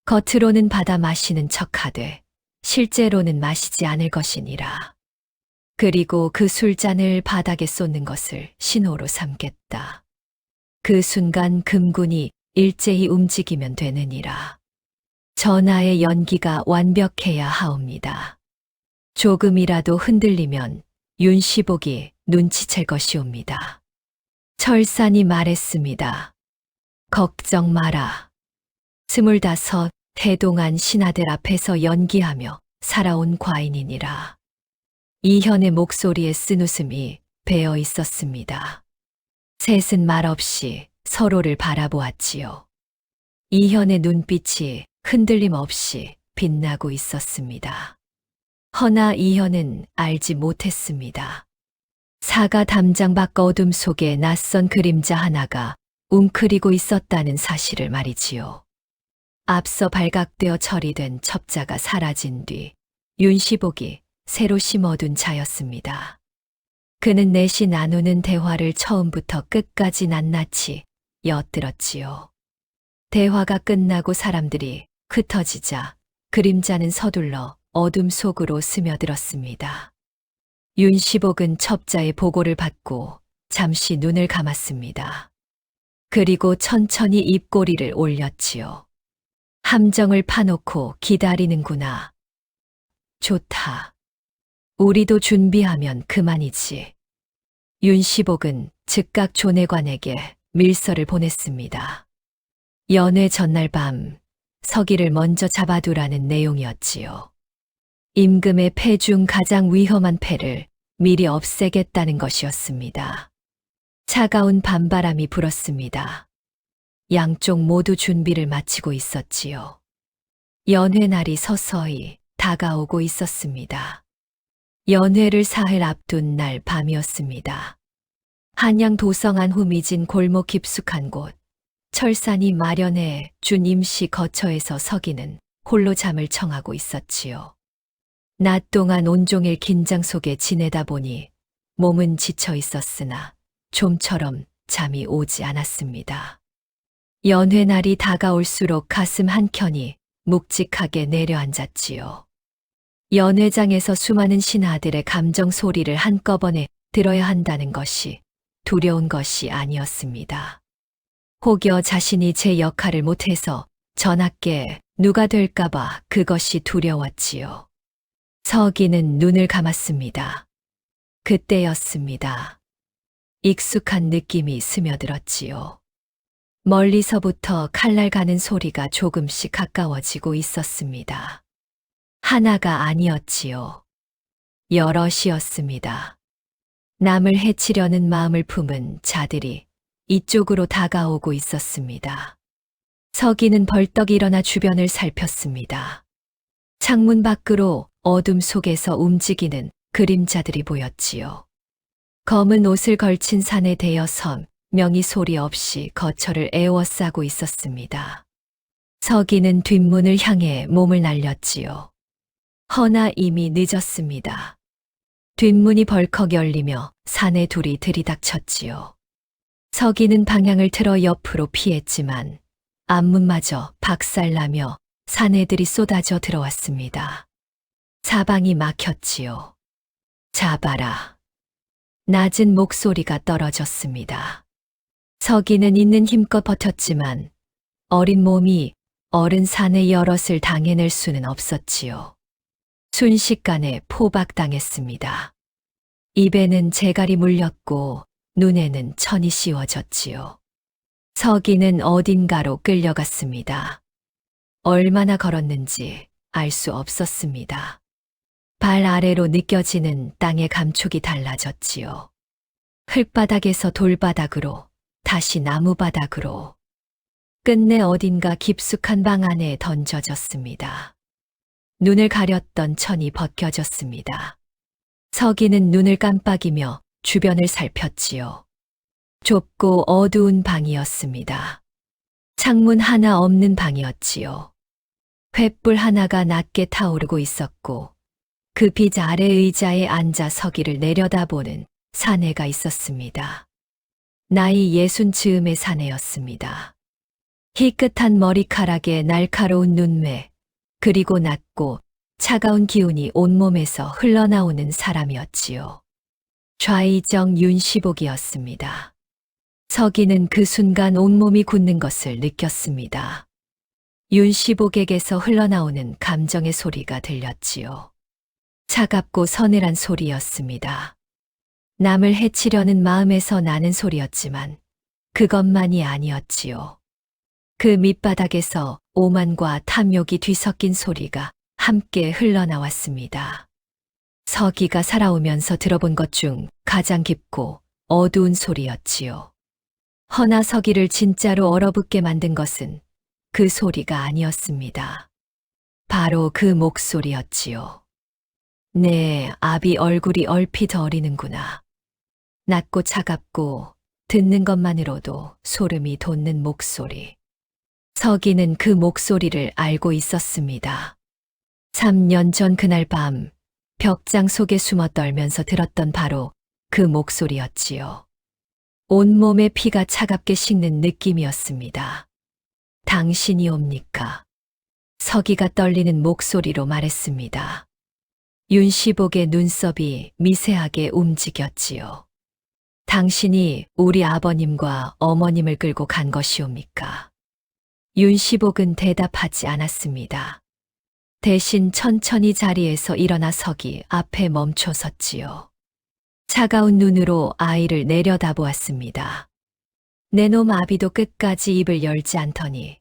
겉으로는 받아 마시는 척하되 실제로는 마시지 않을 것이니라. 그리고 그 술잔을 바닥에 쏟는 것을 신호로 삼겠다. 그 순간 금군이 일제히 움직이면 되느니라. 전하의 연기가 완벽해야 하옵니다. 조금이라도 흔들리면 윤시복이 눈치챌 것이옵니다. 철산이 말했습니다. 걱정 마라. 25 태동한 신하들 앞에서 연기하며 살아온 과인이니라. 이현의 목소리에 쓴웃음이 배어 있었습니다. 셋은 말없이 서로를 바라보았지요. 이현의 눈빛이 흔들림 없이 빛나고 있었습니다. 허나 이현은 알지 못했습니다. 사가 담장 밖 어둠 속에 낯선 그림자 하나가 웅크리고 있었다는 사실을 말이지요. 앞서 발각되어 처리된 첩자가 사라진 뒤 윤시복이 새로 심어둔 자였습니다. 그는 넷이 나누는 대화를 처음부터 끝까지 낱낱이 엿들었지요. 대화가 끝나고 사람들이 흩어지자 그림자는 서둘러 어둠 속으로 스며들었습니다. 윤시복은 첩자의 보고를 받고 잠시 눈을 감았습니다. 그리고 천천히 입꼬리를 올렸지요. 함정을 파놓고 기다리는구나. 좋다. 우리도 준비하면 그만이지. 윤시복은 즉각 조내관에게 밀서를 보냈습니다. 연회 전날 밤 서기를 먼저 잡아두라는 내용이었지요. 임금의 패 중 가장 위험한 패를 미리 없애겠다는 것이었습니다. 차가운 밤바람이 불었습니다. 양쪽 모두 준비를 마치고 있었지요. 연회 날이 서서히 다가오고 있었습니다. 연회를 사흘 앞둔 날 밤이었습니다. 한양 도성안 후미진 골목 깊숙한 곳, 철산이 마련해 준 임시 거처에서 서기는 홀로 잠을 청하고 있었지요. 낮 동안 온종일 긴장 속에 지내다 보니 몸은 지쳐 있었으나 좀처럼 잠이 오지 않았습니다. 연회 날이 다가올수록 가슴 한켠이 묵직하게 내려앉았지요. 연회장에서 수많은 신하들의 감정 소리를 한꺼번에 들어야 한다는 것이 두려운 것이 아니었습니다. 혹여 자신이 제 역할을 못해서 전하께 누가 될까봐 그것이 두려웠지요. 서기는 눈을 감았습니다. 그때였습니다. 익숙한 느낌이 스며들었지요. 멀리서부터 칼날 가는 소리가 조금씩 가까워지고 있었습니다. 하나가 아니었지요. 여럿이었습니다. 남을 해치려는 마음을 품은 자들이 이쪽으로 다가오고 있었습니다. 서기는 벌떡 일어나 주변을 살폈습니다. 창문 밖으로 어둠 속에서 움직이는 그림자들이 보였지요. 검은 옷을 걸친 산에 대여 섬 명이 소리 없이 거처를 에워싸고 있었습니다. 서기는 뒷문을 향해 몸을 날렸지요. 허나 이미 늦었습니다. 뒷문이 벌컥 열리며 산에 둘이 들이닥쳤지요. 서기는 방향을 틀어 옆으로 피했지만 앞문마저 박살나며 사내들이 쏟아져 들어왔습니다. 사방이 막혔지요. 잡아라. 낮은 목소리가 떨어졌습니다. 서기는 있는 힘껏 버텼지만 어린 몸이 어른 산의 여럿을 당해낼 수는 없었지요. 순식간에 포박당했습니다. 입에는 재갈이 물렸고 눈에는 천이 씌워졌지요. 서기는 어딘가로 끌려갔습니다. 얼마나 걸었는지 알 수 없었습니다. 발 아래로 느껴지는 땅의 감촉이 달라졌지요. 흙바닥에서 돌바닥으로, 다시 나무바닥으로, 끝내 어딘가 깊숙한 방 안에 던져졌습니다. 눈을 가렸던 천이 벗겨졌습니다. 서기는 눈을 깜빡이며 주변을 살폈지요. 좁고 어두운 방이었습니다. 창문 하나 없는 방이었지요. 횃불 하나가 낮게 타오르고 있었고 그 빛 아래 의자에 앉아 서기를 내려다보는 사내가 있었습니다. 나이 60 즈음의 사내였습니다. 희끗한 머리카락에 날카로운 눈매, 그리고 낮고 차가운 기운이 온몸에서 흘러나오는 사람이었지요. 좌의정 윤시복이었습니다. 서기는 그 순간 온몸이 굳는 것을 느꼈습니다. 윤시복에게서 흘러나오는 감정의 소리가 들렸지요. 차갑고 서늘한 소리였습니다. 남을 해치려는 마음에서 나는 소리였지만 그것만이 아니었지요. 그 밑바닥에서 오만과 탐욕이 뒤섞인 소리가 함께 흘러나왔습니다. 서기가 살아오면서 들어본 것 중 가장 깊고 어두운 소리였지요. 허나 서기를 진짜로 얼어붙게 만든 것은 그 소리가 아니었습니다. 바로 그 목소리였지요. 네, 아비 얼굴이 얼핏 어리는구나. 낮고 차갑고 듣는 것만으로도 소름이 돋는 목소리. 서기는 그 목소리를 알고 있었습니다. 3년 전 그날 밤 벽장 속에 숨어 떨면서 들었던 바로 그 목소리였지요. 온몸에 피가 차갑게 식는 느낌이었습니다. 당신이 옵니까? 서기가 떨리는 목소리로 말했습니다. 윤시복의 눈썹이 미세하게 움직였지요. 당신이 우리 아버님과 어머님을 끌고 간 것이옵니까? 윤시복은 대답하지 않았습니다. 대신 천천히 자리에서 일어나 서기 앞에 멈춰 섰지요. 차가운 눈으로 아이를 내려다보았습니다. 내놈 아비도 끝까지 입을 열지 않더니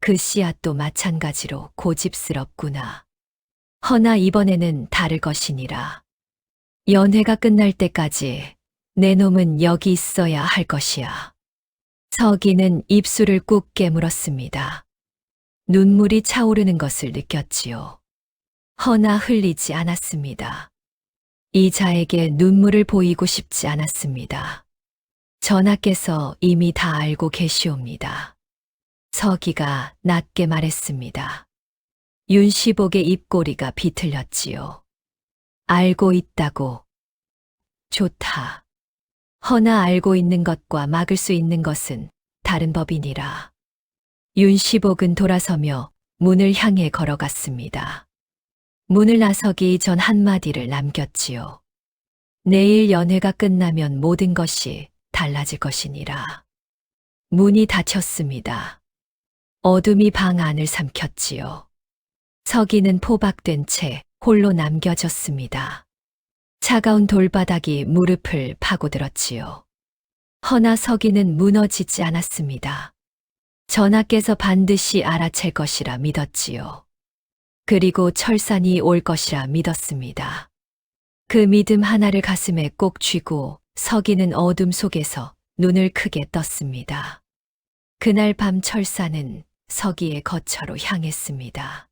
그 씨앗도 마찬가지로 고집스럽구나. 허나 이번에는 다를 것이니라. 연회가 끝날 때까지 내놈은 여기 있어야 할 것이야. 서기는 입술을 꾹 깨물었습니다. 눈물이 차오르는 것을 느꼈지요. 허나 흘리지 않았습니다. 이 자에게 눈물을 보이고 싶지 않았습니다. 전하께서 이미 다 알고 계시옵니다. 서기가 낮게 말했습니다. 윤시복의 입꼬리가 비틀렸지요. 알고 있다고. 좋다. 허나 알고 있는 것과 막을 수 있는 것은 다른 법이니라. 윤시복은 돌아서며 문을 향해 걸어갔습니다. 문을 나서기 전 한마디를 남겼지요. 내일 연회가 끝나면 모든 것이 달라질 것이니라. 문이 닫혔습니다. 어둠이 방 안을 삼켰지요. 서기는 포박된 채 홀로 남겨졌습니다. 차가운 돌바닥이 무릎을 파고들었지요. 허나 서기는 무너지지 않았습니다. 전하께서 반드시 알아챌 것이라 믿었지요. 그리고 철산이 올 것이라 믿었습니다. 그 믿음 하나를 가슴에 꼭 쥐고 서기는 어둠 속에서 눈을 크게 떴습니다. 그날 밤 철산은 서기의 거처로 향했습니다.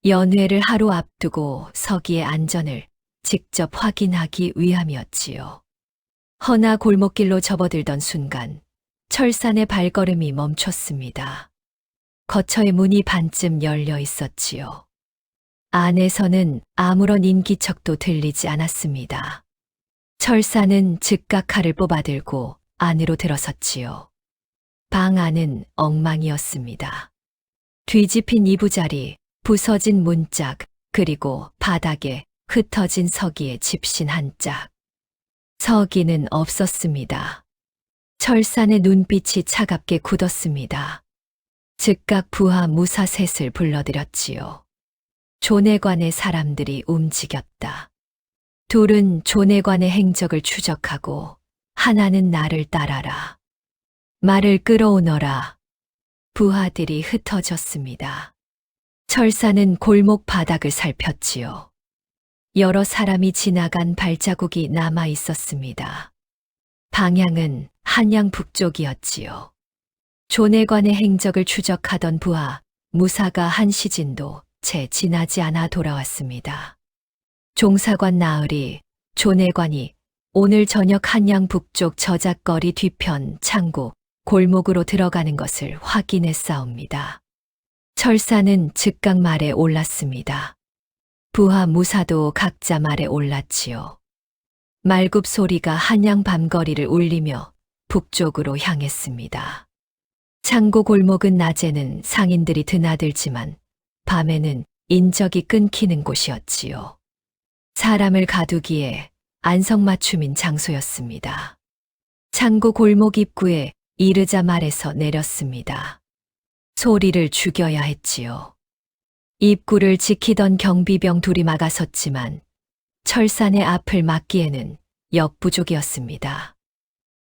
연회를 하루 앞두고 서기의 안전을 직접 확인하기 위함이었지요. 허나 골목길로 접어들던 순간 철산의 발걸음이 멈췄습니다. 거처의 문이 반쯤 열려 있었지요. 안에서는 아무런 인기척도 들리지 않았습니다. 철산은 즉각 칼을 뽑아들고 안으로 들어섰지요. 방 안은 엉망이었습니다. 뒤집힌 이부자리, 부서진 문짝, 그리고 바닥에 흩어진 서기의 집신 한 짝. 서기는 없었습니다. 철산의 눈빛이 차갑게 굳었습니다. 즉각 부하 무사 셋을 불러들였지요. 조내관의 사람들이 움직였다. 둘은 조내관의 행적을 추적하고 하나는 나를 따라라. 말을 끌어오너라. 부하들이 흩어졌습니다. 철사는 골목 바닥을 살폈지요. 여러 사람이 지나간 발자국이 남아 있었습니다. 방향은 한양 북쪽이었지요. 조내관의 행적을 추적하던 부하 무사가 한 시진도 채 지나지 않아 돌아왔습니다. 종사관 나으리, 조내관이 오늘 저녁 한양 북쪽 저작거리 뒤편 창고 골목으로 들어가는 것을 확인했사옵니다. 철사는 즉각 말에 올랐습니다. 부하 무사도 각자 말에 올랐지요. 말굽 소리가 한양 밤거리를 울리며 북쪽으로 향했습니다. 창고 골목은 낮에는 상인들이 드나들지만 밤에는 인적이 끊기는 곳이었지요. 사람을 가두기에 안성맞춤인 장소였습니다. 창고 골목 입구에 이르자 말에서 내렸습니다. 소리를 죽여야 했지요. 입구를 지키던 경비병 둘이 막아섰지만 철산의 앞을 막기에는 역부족이었습니다.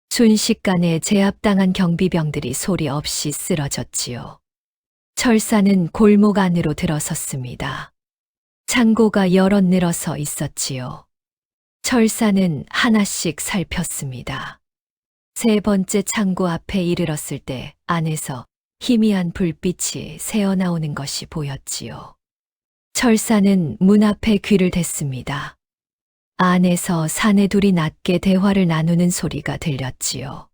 순식간에 제압당한 경비병들이 소리 없이 쓰러졌지요. 철산은 골목 안으로 들어섰습니다. 창고가 여럿 늘어서 있었지요. 철산은 하나씩 살폈습니다. 세 번째 창고 앞에 이르렀을 때 안에서 희미한 불빛이 새어나오는 것이 보였지요. 철사는 문 앞에 귀를 댔습니다. 안에서 사내 둘이 낮게 대화를 나누는 소리가 들렸지요.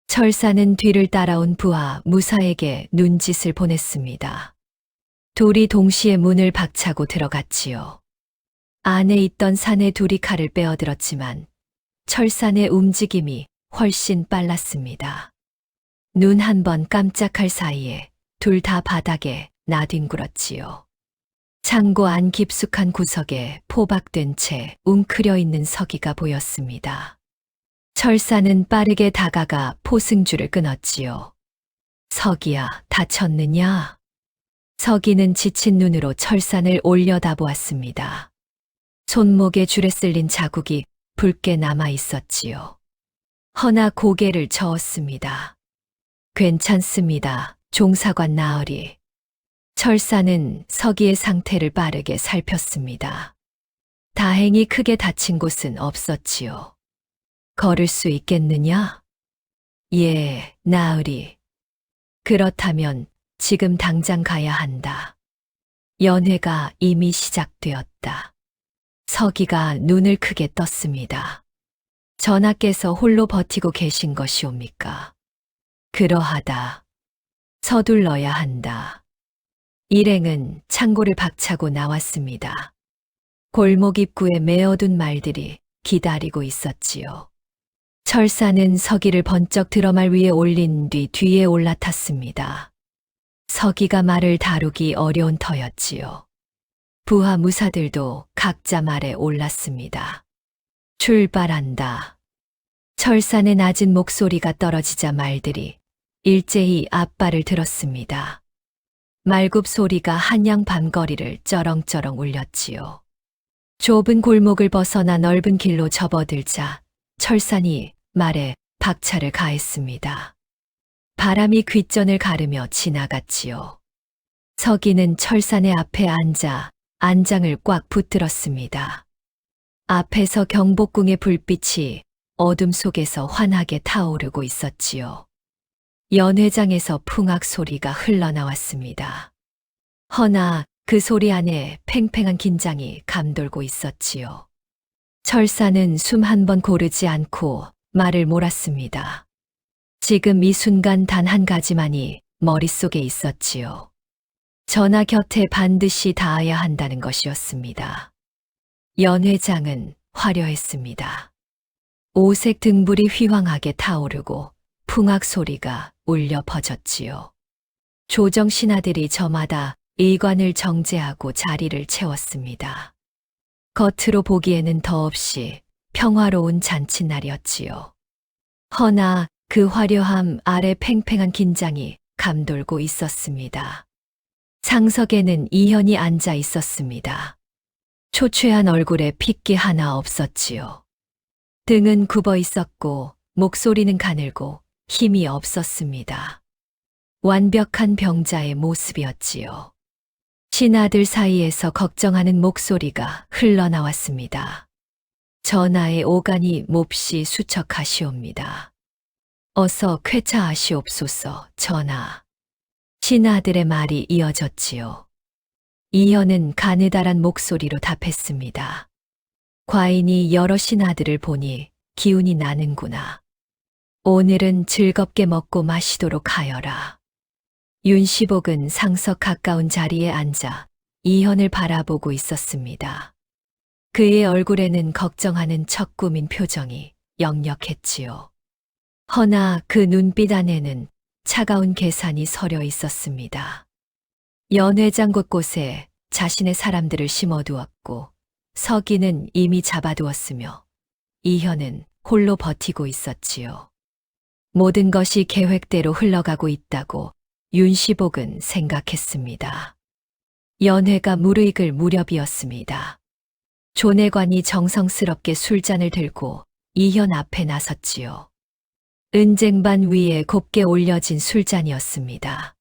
철사는 뒤를 따라온 부하 무사에게 눈짓을 보냈습니다. 둘이 동시에 문을 박차고 들어갔지요. 안에 있던 사내 둘이 칼을 빼어들었지만 철산의 움직임이 훨씬 빨랐습니다. 눈 한 번 깜짝할 사이에 둘 다 바닥에 나뒹굴었지요. 창고 안 깊숙한 구석에 포박된 채 웅크려 있는 서기가 보였습니다. 철사는 빠르게 다가가 포승줄을 끊었지요. 서기야, 다쳤느냐? 서기는 지친 눈으로 철산을 올려다보았습니다. 손목에 줄에 쓸린 자국이 붉게 남아 있었지요. 허나 고개를 저었습니다. 괜찮습니다. 종사관 나으리. 철사는 서기의 상태를 빠르게 살폈습니다. 다행히 크게 다친 곳은 없었지요. 걸을 수 있겠느냐? 예, 나으리. 그렇다면 지금 당장 가야 한다. 연회가 이미 시작되었다. 서기가 눈을 크게 떴습니다. 전하께서 홀로 버티고 계신 것이옵니까? 그러하다. 서둘러야 한다. 일행은 창고를 박차고 나왔습니다. 골목 입구에 메어둔 말들이 기다리고 있었지요. 철사는 서기를 번쩍 들어말 위에 올린 뒤 뒤에 올라탔습니다. 서기가 말을 다루기 어려운 터였지요. 부하 무사들도 각자 말에 올랐습니다. 출발한다. 철산의 낮은 목소리가 떨어지자 말들이 일제히 앞발을 들었습니다. 말굽 소리가 한양 밤거리를 쩌렁쩌렁 울렸지요. 좁은 골목을 벗어나 넓은 길로 접어들자 철산이 말에 박차를 가했습니다. 바람이 귓전을 가르며 지나갔지요. 서기는 철산의 앞에 앉아 안장을 꽉 붙들었습니다. 앞에서 경복궁의 불빛이 어둠 속에서 환하게 타오르고 있었지요. 연회장에서 풍악 소리가 흘러나왔습니다. 허나 그 소리 안에 팽팽한 긴장이 감돌고 있었지요. 철사는 숨 한 번 고르지 않고 말을 몰았습니다. 지금 이 순간 단 한 가지만이 머릿속에 있었지요. 전하 곁에 반드시 닿아야 한다는 것이었습니다. 연회장은 화려했습니다. 오색 등불이 휘황하게 타오르고 풍악 소리가 울려 퍼졌지요. 조정 신하들이 저마다 의관을 정제하고 자리를 채웠습니다. 겉으로 보기에는 더없이 평화로운 잔칫날이었지요. 허나 그 화려함 아래 팽팽한 긴장이 감돌고 있었습니다. 상석에는 이현이 앉아 있었습니다. 초췌한 얼굴에 핏기 하나 없었지요. 등은 굽어 있었고 목소리는 가늘고 힘이 없었습니다. 완벽한 병자의 모습이었지요. 신하들 사이에서 걱정하는 목소리가 흘러나왔습니다. 전하의 오간이 몹시 수척하시옵니다. 어서 쾌차하시옵소서, 전하. 신하들의 말이 이어졌지요. 이현은 가느다란 목소리로 답했습니다. 과인이 여러 신하들을 보니 기운이 나는구나. 오늘은 즐겁게 먹고 마시도록 하여라. 윤시복은 상석 가까운 자리에 앉아 이현을 바라보고 있었습니다. 그의 얼굴에는 걱정하는 척 꾸민 표정이 역력했지요. 허나 그 눈빛 안에는 차가운 계산이 서려 있었습니다. 연회장 곳곳에 자신의 사람들을 심어두었고 서기는 이미 잡아두었으며 이현은 홀로 버티고 있었지요. 모든 것이 계획대로 흘러가고 있다고 윤시복은 생각했습니다. 연회가 무르익을 무렵이었습니다. 조내관이 정성스럽게 술잔을 들고 이현 앞에 나섰지요. 은쟁반 위에 곱게 올려진 술잔이었습니다.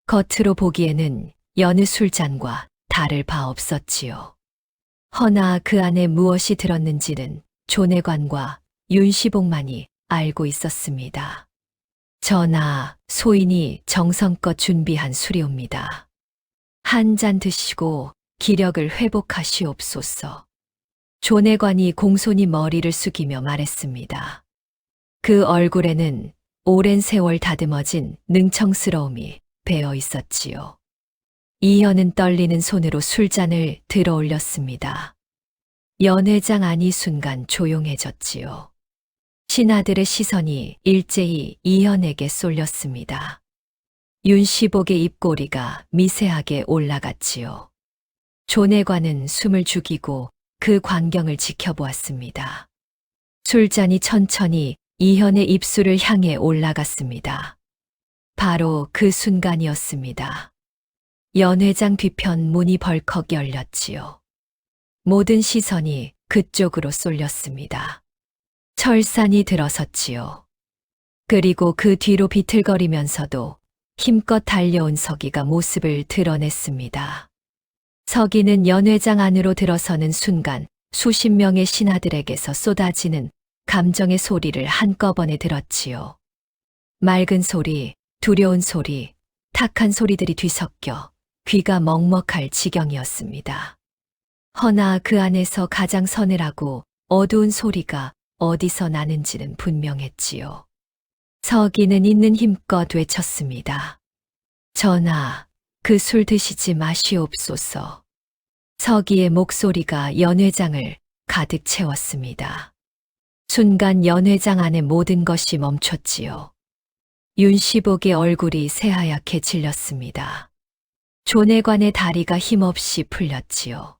겉으로 보기에는 여느 술잔과 다를 바 없었지요. 허나 그 안에 무엇이 들었는지는 조내관과 윤시복만이 알고 있었습니다. 전하, 소인이 정성껏 준비한 술이옵니다. 한 잔 드시고 기력을 회복하시옵소서. 조내관이 공손히 머리를 숙이며 말했습니다. 그 얼굴에는 오랜 세월 다듬어진 능청스러움이 배어 있었지요. 이현은 떨리는 손으로 술잔을 들어 올렸습니다. 연회장 안이 순간 조용해졌지요. 신하들의 시선이 일제히 이현에게 쏠렸습니다. 윤시복의 입꼬리가 미세하게 올라갔지요. 조내관은 숨을 죽이고 그 광경을 지켜보았습니다. 술잔이 천천히 이현의 입술을 향해 올라갔습니다. 바로 그 순간이었습니다. 연회장 뒤편 문이 벌컥 열렸지요. 모든 시선이 그쪽으로 쏠렸습니다. 철산이 들어섰지요. 그리고 그 뒤로 비틀거리면서도 힘껏 달려온 서기가 모습을 드러냈습니다. 서기는 연회장 안으로 들어서는 순간 수십 명의 신하들에게서 쏟아지는 감정의 소리를 한꺼번에 들었지요. 맑은 소리, 두려운 소리, 탁한 소리들이 뒤섞여 귀가 먹먹할 지경이었습니다. 허나 그 안에서 가장 서늘하고 어두운 소리가 어디서 나는지는 분명했지요. 서기는 있는 힘껏 외쳤습니다. 전하, 그 술 드시지 마시옵소서. 서기의 목소리가 연회장을 가득 채웠습니다. 순간 연회장 안의 모든 것이 멈췄지요. 윤시복의 얼굴이 새하얗게 질렸습니다. 존해관의 다리가 힘없이 풀렸지요.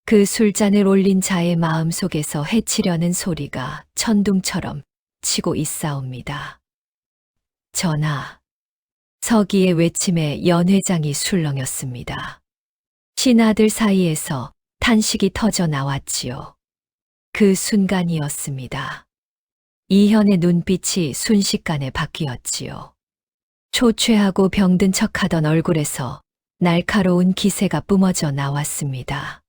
그 술잔을 올린 자의 마음 속에서 해치려는 소리가 천둥처럼 치고 있사옵니다. 전하, 서기의 외침에 연회장이 술렁였습니다. 신하들 사이에서 탄식이 터져 나왔지요. 그 순간이었습니다. 이현의 눈빛이 순식간에 바뀌었지요. 초췌하고 병든 척하던 얼굴에서 날카로운 기세가 뿜어져 나왔습니다.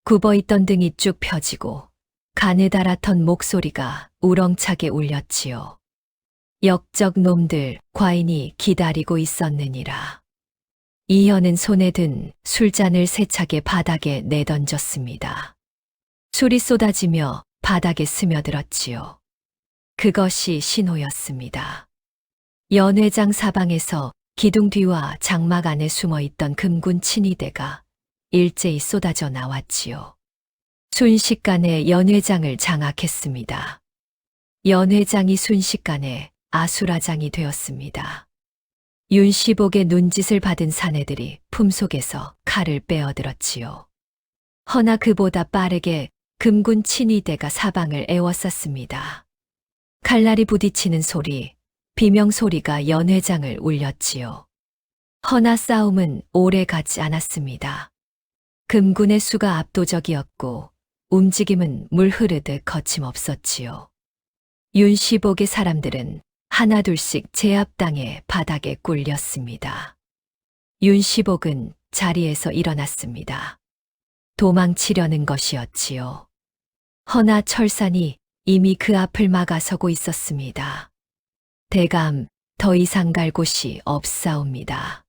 굽어있던 등이 쭉 펴지고 가느다랗던 목소리가 우렁차게 울렸지요. 역적 놈들 과인이 기다리고 있었느니라. 이현은 손에 든 술잔을 세차게 바닥에 내던졌습니다. 술이 쏟아지며 바닥에 스며들었지요. 그것이 신호였습니다. 연회장 사방에서 기둥 뒤와 장막 안에 숨어있던 금군 친위대가 일제히 쏟아져 나왔지요. 순식간에 연회장을 장악했습니다. 연회장이 순식간에 아수라장이 되었습니다. 윤시복의 눈짓을 받은 사내들이 품속에서 칼을 빼어들었지요. 허나 그보다 빠르게 금군 친위대가 사방을 에워쌌습니다. 칼날이 부딪히는 소리, 비명소리가 연회장을 울렸지요. 허나 싸움은 오래 가지 않았습니다. 금군의 수가 압도적이었고 움직임은 물 흐르듯 거침없었지요. 윤시복의 사람들은 하나둘씩 제압당해 바닥에 꿀렸습니다. 윤시복은 자리에서 일어났습니다. 도망치려는 것이었지요. 허나 철산이 이미 그 앞을 막아서고 있었습니다. 대감, 더 이상 갈 곳이 없사옵니다.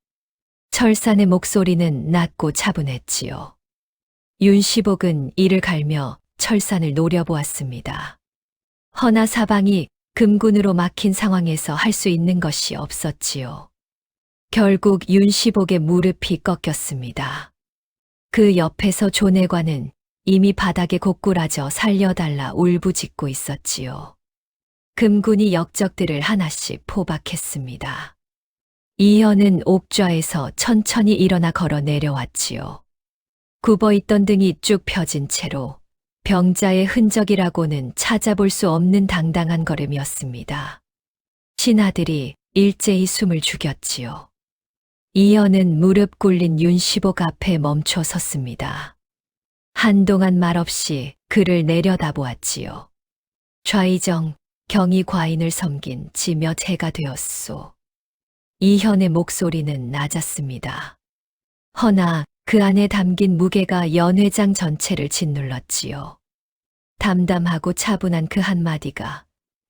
철산의 목소리는 낮고 차분했지요. 윤시복은 이를 갈며 철산을 노려보았습니다. 허나 사방이 금군으로 막힌 상황에서 할 수 있는 것이 없었지요. 결국 윤시복의 무릎이 꺾였습니다. 그 옆에서 존해관은 이미 바닥에 고꾸라져 살려달라 울부짖고 있었지요. 금군이 역적들을 하나씩 포박했습니다. 이현은 옥좌에서 천천히 일어나 걸어 내려왔지요. 굽어있던 등이 쭉 펴진 채로 병자의 흔적이라고는 찾아볼 수 없는 당당한 걸음이었습니다. 신하들이 일제히 숨을 죽였지요. 이현은 무릎 꿇린 윤시복 앞에 멈춰 섰습니다. 한동안 말없이 그를 내려다보았지요. 좌의정, 경이 과인을 섬긴 지 몇 해가 되었소. 이현의 목소리는 낮았습니다. 허나 그 안에 담긴 무게가 연회장 전체를 짓눌렀지요. 담담하고 차분한 그 한마디가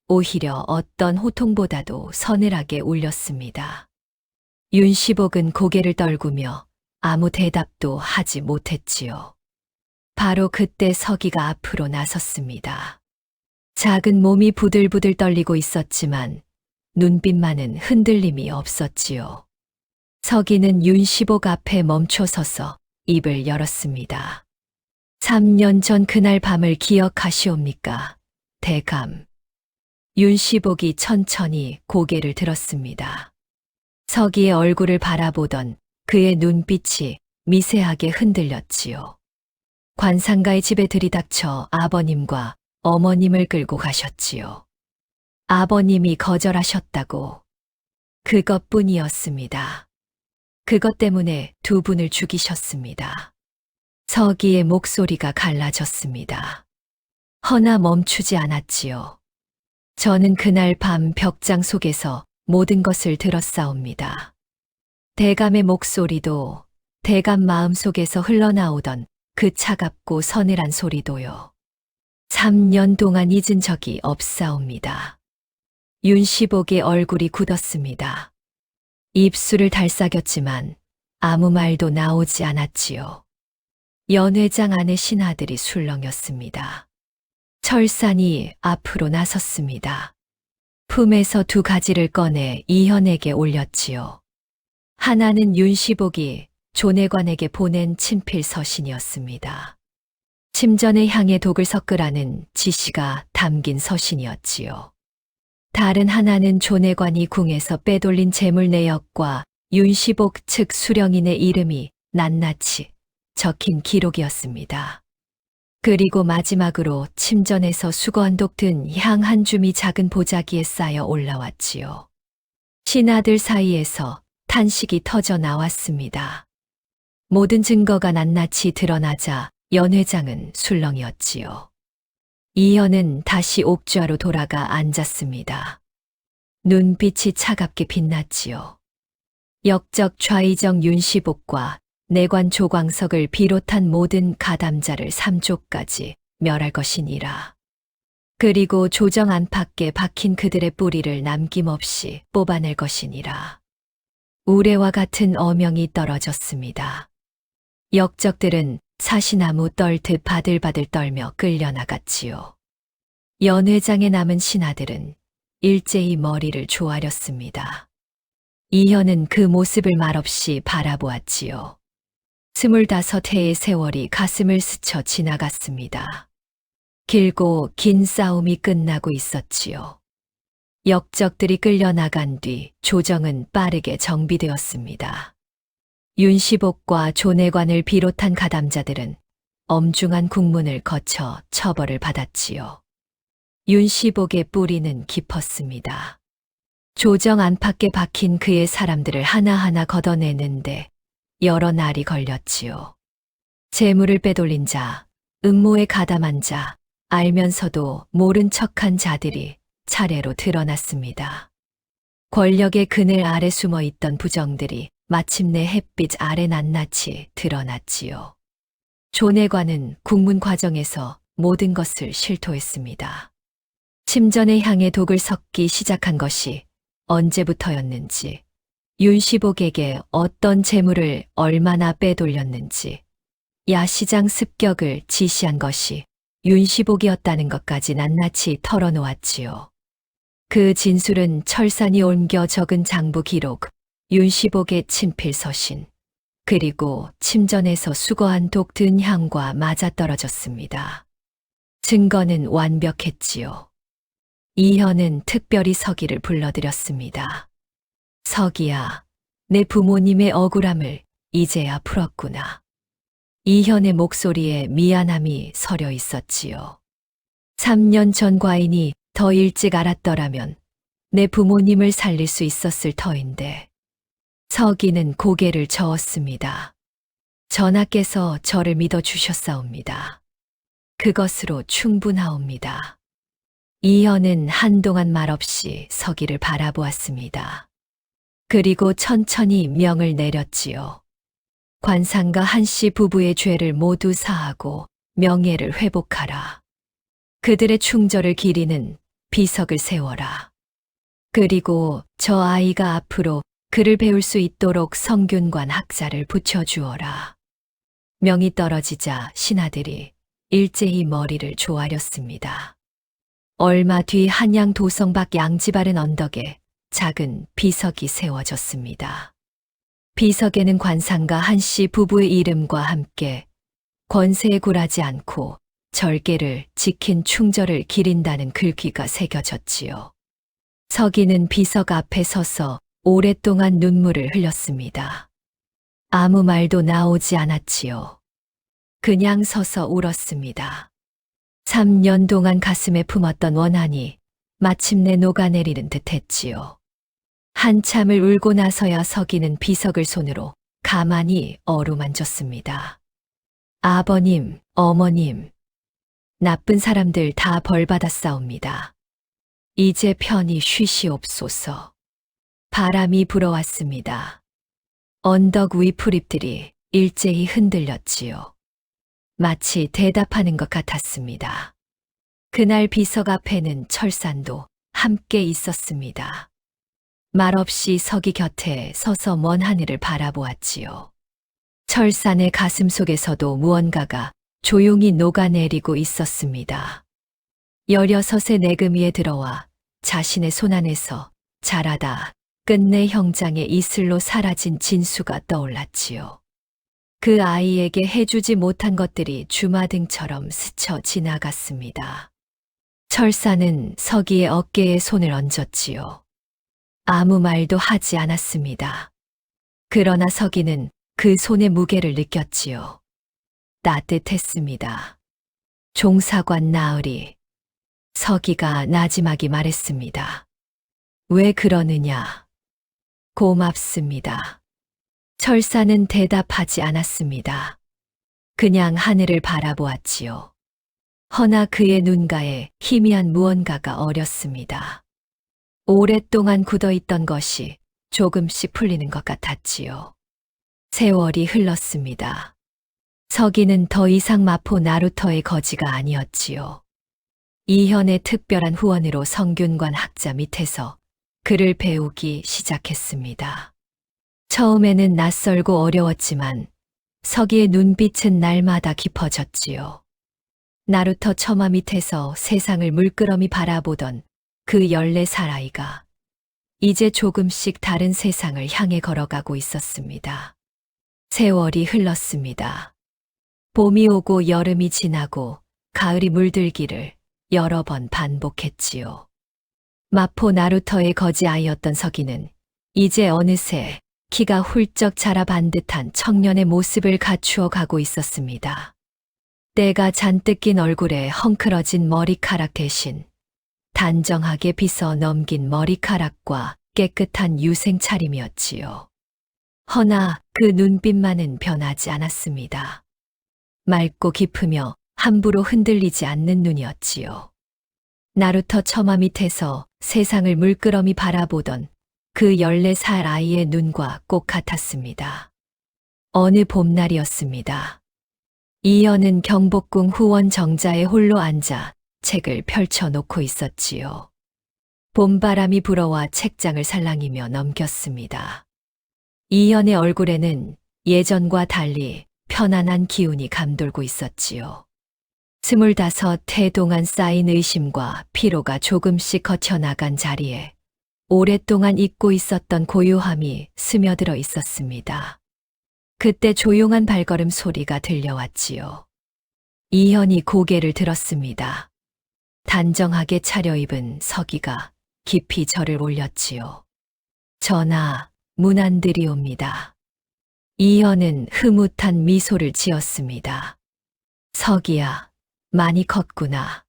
오히려 어떤 호통보다도 서늘하게 울렸습니다. 윤시복은 고개를 떨구며 아무 대답도 하지 못했지요. 바로 그때 서기가 앞으로 나섰습니다. 작은 몸이 부들부들 떨리고 있었지만 눈빛만은 흔들림이 없었지요. 서기는 윤시복 앞에 멈춰 서서 입을 열었습니다. 3년 전 그날 밤을 기억하시옵니까, 대감? 윤시복이 천천히 고개를 들었습니다. 서기의 얼굴을 바라보던 그의 눈빛이 미세하게 흔들렸지요. 관상가의 집에 들이닥쳐 아버님과 어머님을 끌고 가셨지요. 아버님이 거절하셨다고. 그것뿐이었습니다. 그것 때문에 두 분을 죽이셨습니다. 서기의 목소리가 갈라졌습니다. 허나 멈추지 않았지요. 저는 그날 밤 벽장 속에서 모든 것을 들었사옵니다. 대감의 목소리도, 대감 마음 속에서 흘러나오던 그 차갑고 서늘한 소리도요. 3년 동안 잊은 적이 없사옵니다. 윤시복의 얼굴이 굳었습니다. 입술을 달싹였지만 아무 말도 나오지 않았지요. 연회장 안의 신하들이 술렁였습니다. 철산이 앞으로 나섰습니다. 품에서 두 가지를 꺼내 이현에게 올렸지요. 하나는 윤시복이 존해관에게 보낸 친필 서신이었습니다. 침전에 향해 독을 섞으라는 지시가 담긴 서신이었지요. 다른 하나는 존해관이 궁에서 빼돌린 재물 내역과 윤시복 측 수령인의 이름이 낱낱이 적힌 기록이었습니다. 그리고 마지막으로 침전에서 수거한 독든 향 한 줌이 작은 보자기에 쌓여 올라왔지요. 신하들 사이에서 탄식이 터져 나왔습니다. 모든 증거가 낱낱이 드러나자 연 회장은 술렁이었지요. 이현은 다시 옥좌로 돌아가 앉았습니다. 눈빛이 차갑게 빛났지요. 역적 좌의정 윤시복과 내관 조광석을 비롯한 모든 가담자를 3조까지 멸할 것이니라. 그리고 조정 안팎에 박힌 그들의 뿌리를 남김없이 뽑아낼 것이니라. 우레와 같은 어명이 떨어졌습니다. 역적들은 사시나무 떨듯 바들바들 떨며 끌려나갔지요. 연 회장의 남은 신하들은 일제히 머리를 조아렸습니다. 이현은 그 모습을 말없이 바라보았지요. 25해의 세월이 가슴을 스쳐 지나갔습니다. 길고 긴 싸움이 끝나고 있었지요. 역적들이 끌려나간 뒤 조정은 빠르게 정비되었습니다. 윤시복과 조내관을 비롯한 가담자들은 엄중한 국문을 거쳐 처벌을 받았지요. 윤시복의 뿌리는 깊었습니다. 조정 안팎에 박힌 그의 사람들을 하나하나 걷어내는데 여러 날이 걸렸지요. 재물을 빼돌린 자, 음모에 가담한 자, 알면서도 모른 척한 자들이 차례로 드러났습니다. 권력의 그늘 아래 숨어 있던 부정들이 마침내 햇빛 아래 낱낱이 드러났지요. 조내관은 국문 과정에서 모든 것을 실토했습니다. 침전의 향에 독을 섞기 시작한 것이 언제부터였는지, 윤시복에게 어떤 재물을 얼마나 빼돌렸는지, 야시장 습격을 지시한 것이 윤시복이었다는 것까지 낱낱이 털어놓았지요. 그 진술은 철산이 옮겨 적은 장부 기록, 윤시복의 친필 서신, 그리고 침전에서 수거한 독든 향과 맞아떨어졌습니다. 증거는 완벽했지요. 이현은 특별히 서기를 불러들였습니다. 서기야, 내 부모님의 억울함을 이제야 풀었구나. 이현의 목소리에 미안함이 서려 있었지요. 3년 전 과인이 더 일찍 알았더라면 내 부모님을 살릴 수 있었을 터인데. 서기는 고개를 저었습니다. 전하께서 저를 믿어주셨사옵니다. 그것으로 충분하옵니다. 이현은 한동안 말없이 서기를 바라보았습니다. 그리고 천천히 명을 내렸지요. 관상과 한씨 부부의 죄를 모두 사하고 명예를 회복하라. 그들의 충절을 기리는 비석을 세워라. 그리고 저 아이가 앞으로 글을 배울 수 있도록 성균관 학자를 붙여주어라. 명이 떨어지자 신하들이 일제히 머리를 조아렸습니다. 얼마 뒤 한양 도성 밖 양지바른 언덕에 작은 비석이 세워졌습니다. 비석에는 관상가 한씨 부부의 이름과 함께 권세에 굴하지 않고 절개를 지킨 충절을 기린다는 글귀가 새겨졌지요. 서기는 비석 앞에 서서 오랫동안 눈물을 흘렸습니다. 아무 말도 나오지 않았지요. 그냥 서서 울었습니다. 3년 동안 가슴에 품었던 원한이 마침내 녹아내리는 듯 했지요. 한참을 울고 나서야 서기는 비석을 손으로 가만히 어루만졌습니다. 아버님, 어머님, 나쁜 사람들 다 벌받았사옵니다. 이제 편히 쉬시옵소서. 바람이 불어왔습니다. 언덕 위 풀잎들이 일제히 흔들렸지요. 마치 대답하는 것 같았습니다. 그날 비석 앞에는 철산도 함께 있었습니다. 말없이 서기 곁에 서서 먼 하늘을 바라보았지요. 철산의 가슴 속에서도 무언가가 조용히 녹아내리고 있었습니다. 16의 내금위에 들어와 자신의 손안에서 자라다 끝내 형장의 이슬로 사라진 진수가 떠올랐지요. 그 아이에게 해주지 못한 것들이 주마등처럼 스쳐 지나갔습니다. 철사는 서기의 어깨에 손을 얹었지요. 아무 말도 하지 않았습니다. 그러나 서기는 그 손의 무게를 느꼈지요. 따뜻했습니다. 종사관 나으리. 서기가 나지막이 말했습니다. 왜 그러느냐? 고맙습니다. 철사는 대답하지 않았습니다. 그냥 하늘을 바라보았지요. 허나 그의 눈가에 희미한 무언가가 어렸습니다. 오랫동안 굳어있던 것이 조금씩 풀리는 것 같았지요. 세월이 흘렀습니다. 서기는 더 이상 마포 나루터의 거지가 아니었지요. 이현의 특별한 후원으로 성균관 학자 밑에서 글을 배우기 시작했습니다. 처음에는 낯설고 어려웠지만 서기의 눈빛은 날마다 깊어졌지요. 나루터 처마 밑에서 세상을 물끄러미 바라보던 그 14살 아이가 이제 조금씩 다른 세상을 향해 걸어가고 있었습니다. 세월이 흘렀습니다. 봄이 오고 여름이 지나고 가을이 물들기를 여러 번 반복했지요. 마포 나루터의 거지 아이였던 서기는 이제 어느새 키가 훌쩍 자라 반듯한 청년의 모습을 갖추어 가고 있었습니다. 때가 잔뜩 낀 얼굴에 헝클어진 머리카락 대신 단정하게 빗어 넘긴 머리카락과 깨끗한 유생 차림이었지요. 허나 그 눈빛만은 변하지 않았습니다. 맑고 깊으며 함부로 흔들리지 않는 눈이었지요. 나루터 처마 밑에서 세상을 물끄러미 바라보던 그 14살 아이의 눈과 꼭 같았습니다. 어느 봄날이었습니다. 이현은 경복궁 후원 정자에 홀로 앉아 책을 펼쳐놓고 있었지요. 봄바람이 불어와 책장을 살랑이며 넘겼습니다. 이현의 얼굴에는 예전과 달리 편안한 기운이 감돌고 있었지요. 25해 동안 쌓인 의심과 피로가 조금씩 거쳐나간 자리에 오랫동안 잊고 있었던 고요함이 스며들어 있었습니다. 그때 조용한 발걸음 소리가 들려왔지요. 이현이 고개를 들었습니다. 단정하게 차려입은 서기가 깊이 절을 올렸지요. 전하, 문안드리옵니다. 이현은 흐뭇한 미소를 지었습니다. 서기야, 많이 컸구나.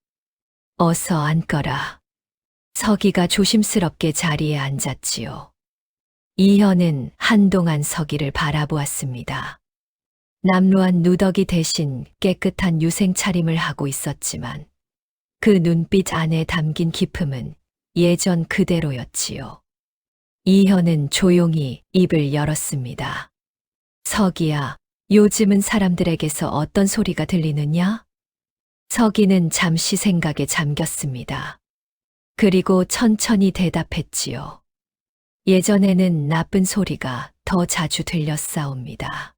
어서 앉거라. 서기가 조심스럽게 자리에 앉았지요. 이현은 한동안 서기를 바라보았습니다. 남루한 누더기 대신 깨끗한 유생 차림을 하고 있었지만 그 눈빛 안에 담긴 기품은 예전 그대로였지요. 이현은 조용히 입을 열었습니다. 서기야, 요즘은 사람들에게서 어떤 소리가 들리느냐? 서기는 잠시 생각에 잠겼습니다. 그리고 천천히 대답했지요. 예전에는 나쁜 소리가 더 자주 들렸사옵니다.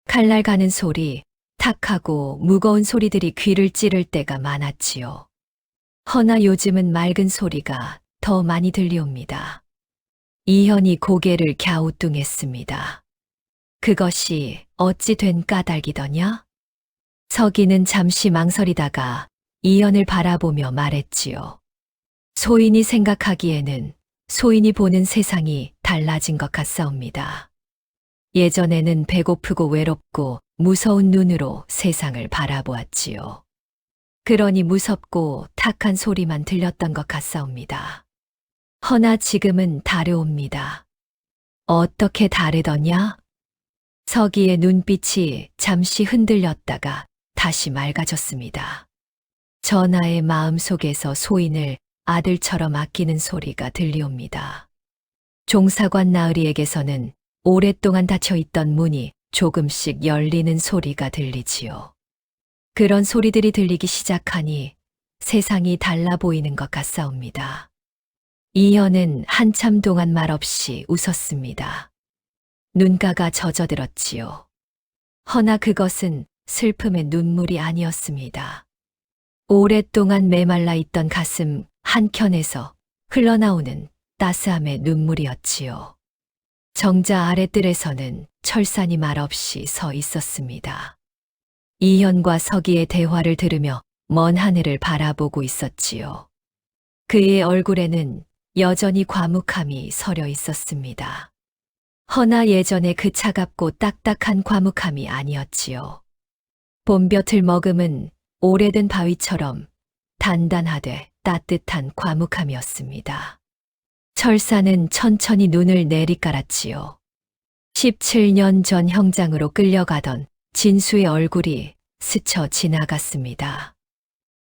칼날 가는 소리, 탁하고 무거운 소리들이 귀를 찌를 때가 많았지요. 허나 요즘은 맑은 소리가 더 많이 들리옵니다. 이현이 고개를 갸우뚱했습니다. 그것이 어찌 된 까닭이더냐? 서기는 잠시 망설이다가 이현을 바라보며 말했지요. 소인이 생각하기에는 소인이 보는 세상이 달라진 것 같사옵니다. 예전에는 배고프고 외롭고 무서운 눈으로 세상을 바라보았지요. 그러니 무섭고 탁한 소리만 들렸던 것 같사옵니다. 허나 지금은 다르옵니다. 어떻게 다르더냐? 서기의 눈빛이 잠시 흔들렸다가 다시 맑아졌습니다. 전하의 마음속에서 소인을 아들처럼 아끼는 소리가 들리옵니다. 종사관 나으리에게서는 오랫동안 닫혀있던 문이 조금씩 열리는 소리가 들리지요. 그런 소리들이 들리기 시작하니 세상이 달라 보이는 것 같사옵니다. 이현은 한참 동안 말없이 웃었습니다. 눈가가 젖어들었지요. 허나 그것은 슬픔의 눈물이 아니었습니다. 오랫동안 메말라 있던 가슴 한켠에서 흘러나오는 따스함의 눈물이었지요. 정자 아랫뜰에서는 철산이 말없이 서 있었습니다. 이현과 서기의 대화를 들으며 먼 하늘을 바라보고 있었지요. 그의 얼굴에는 여전히 과묵함이 서려 있었습니다. 허나 예전에 그 차갑고 딱딱한 과묵함이 아니었지요. 봄볕을 머금은 오래된 바위처럼 단단하되 따뜻한 과묵함이었습니다. 철사는 천천히 눈을 내리깔았지요. 17년 전 형장으로 끌려가던 진수의 얼굴이 스쳐 지나갔습니다.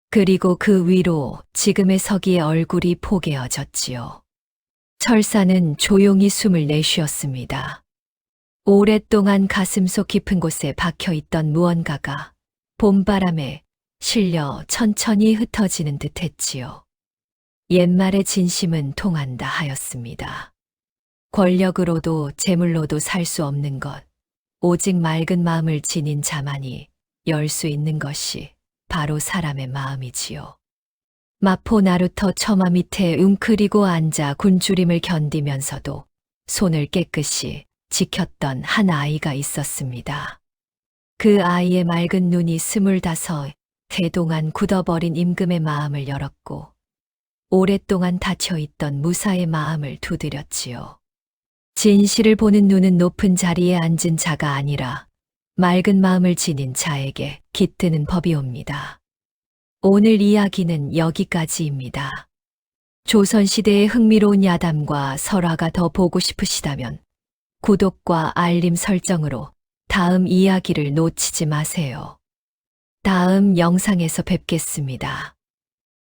그리고 그 위로 지금의 서기의 얼굴이 포개어졌지요. 철사는 조용히 숨을 내쉬었습니다. 오랫동안 가슴속 깊은 곳에 박혀있던 무언가가 봄바람에 실려 천천히 흩어지는 듯 했지요. 옛말의 진심은 통한다 하였습니다. 권력으로도 재물로도 살 수 없는 것, 오직 맑은 마음을 지닌 자만이 열 수 있는 것이 바로 사람의 마음이지요. 마포 나루터 처마 밑에 웅크리고 앉아 굶주림을 견디면서도 손을 깨끗이 지켰던 한 아이가 있었습니다. 그 아이의 맑은 눈이 25, 그동안 굳어버린 임금의 마음을 열었고 오랫동안 닫혀있던 무사의 마음을 두드렸지요. 진실을 보는 눈은 높은 자리에 앉은 자가 아니라 맑은 마음을 지닌 자에게 깃드는 법이옵니다. 오늘 이야기는 여기까지입니다. 조선시대의 흥미로운 야담과 설화가 더 보고 싶으시다면 구독과 알림 설정으로 다음 이야기를 놓치지 마세요. 다음 영상에서 뵙겠습니다.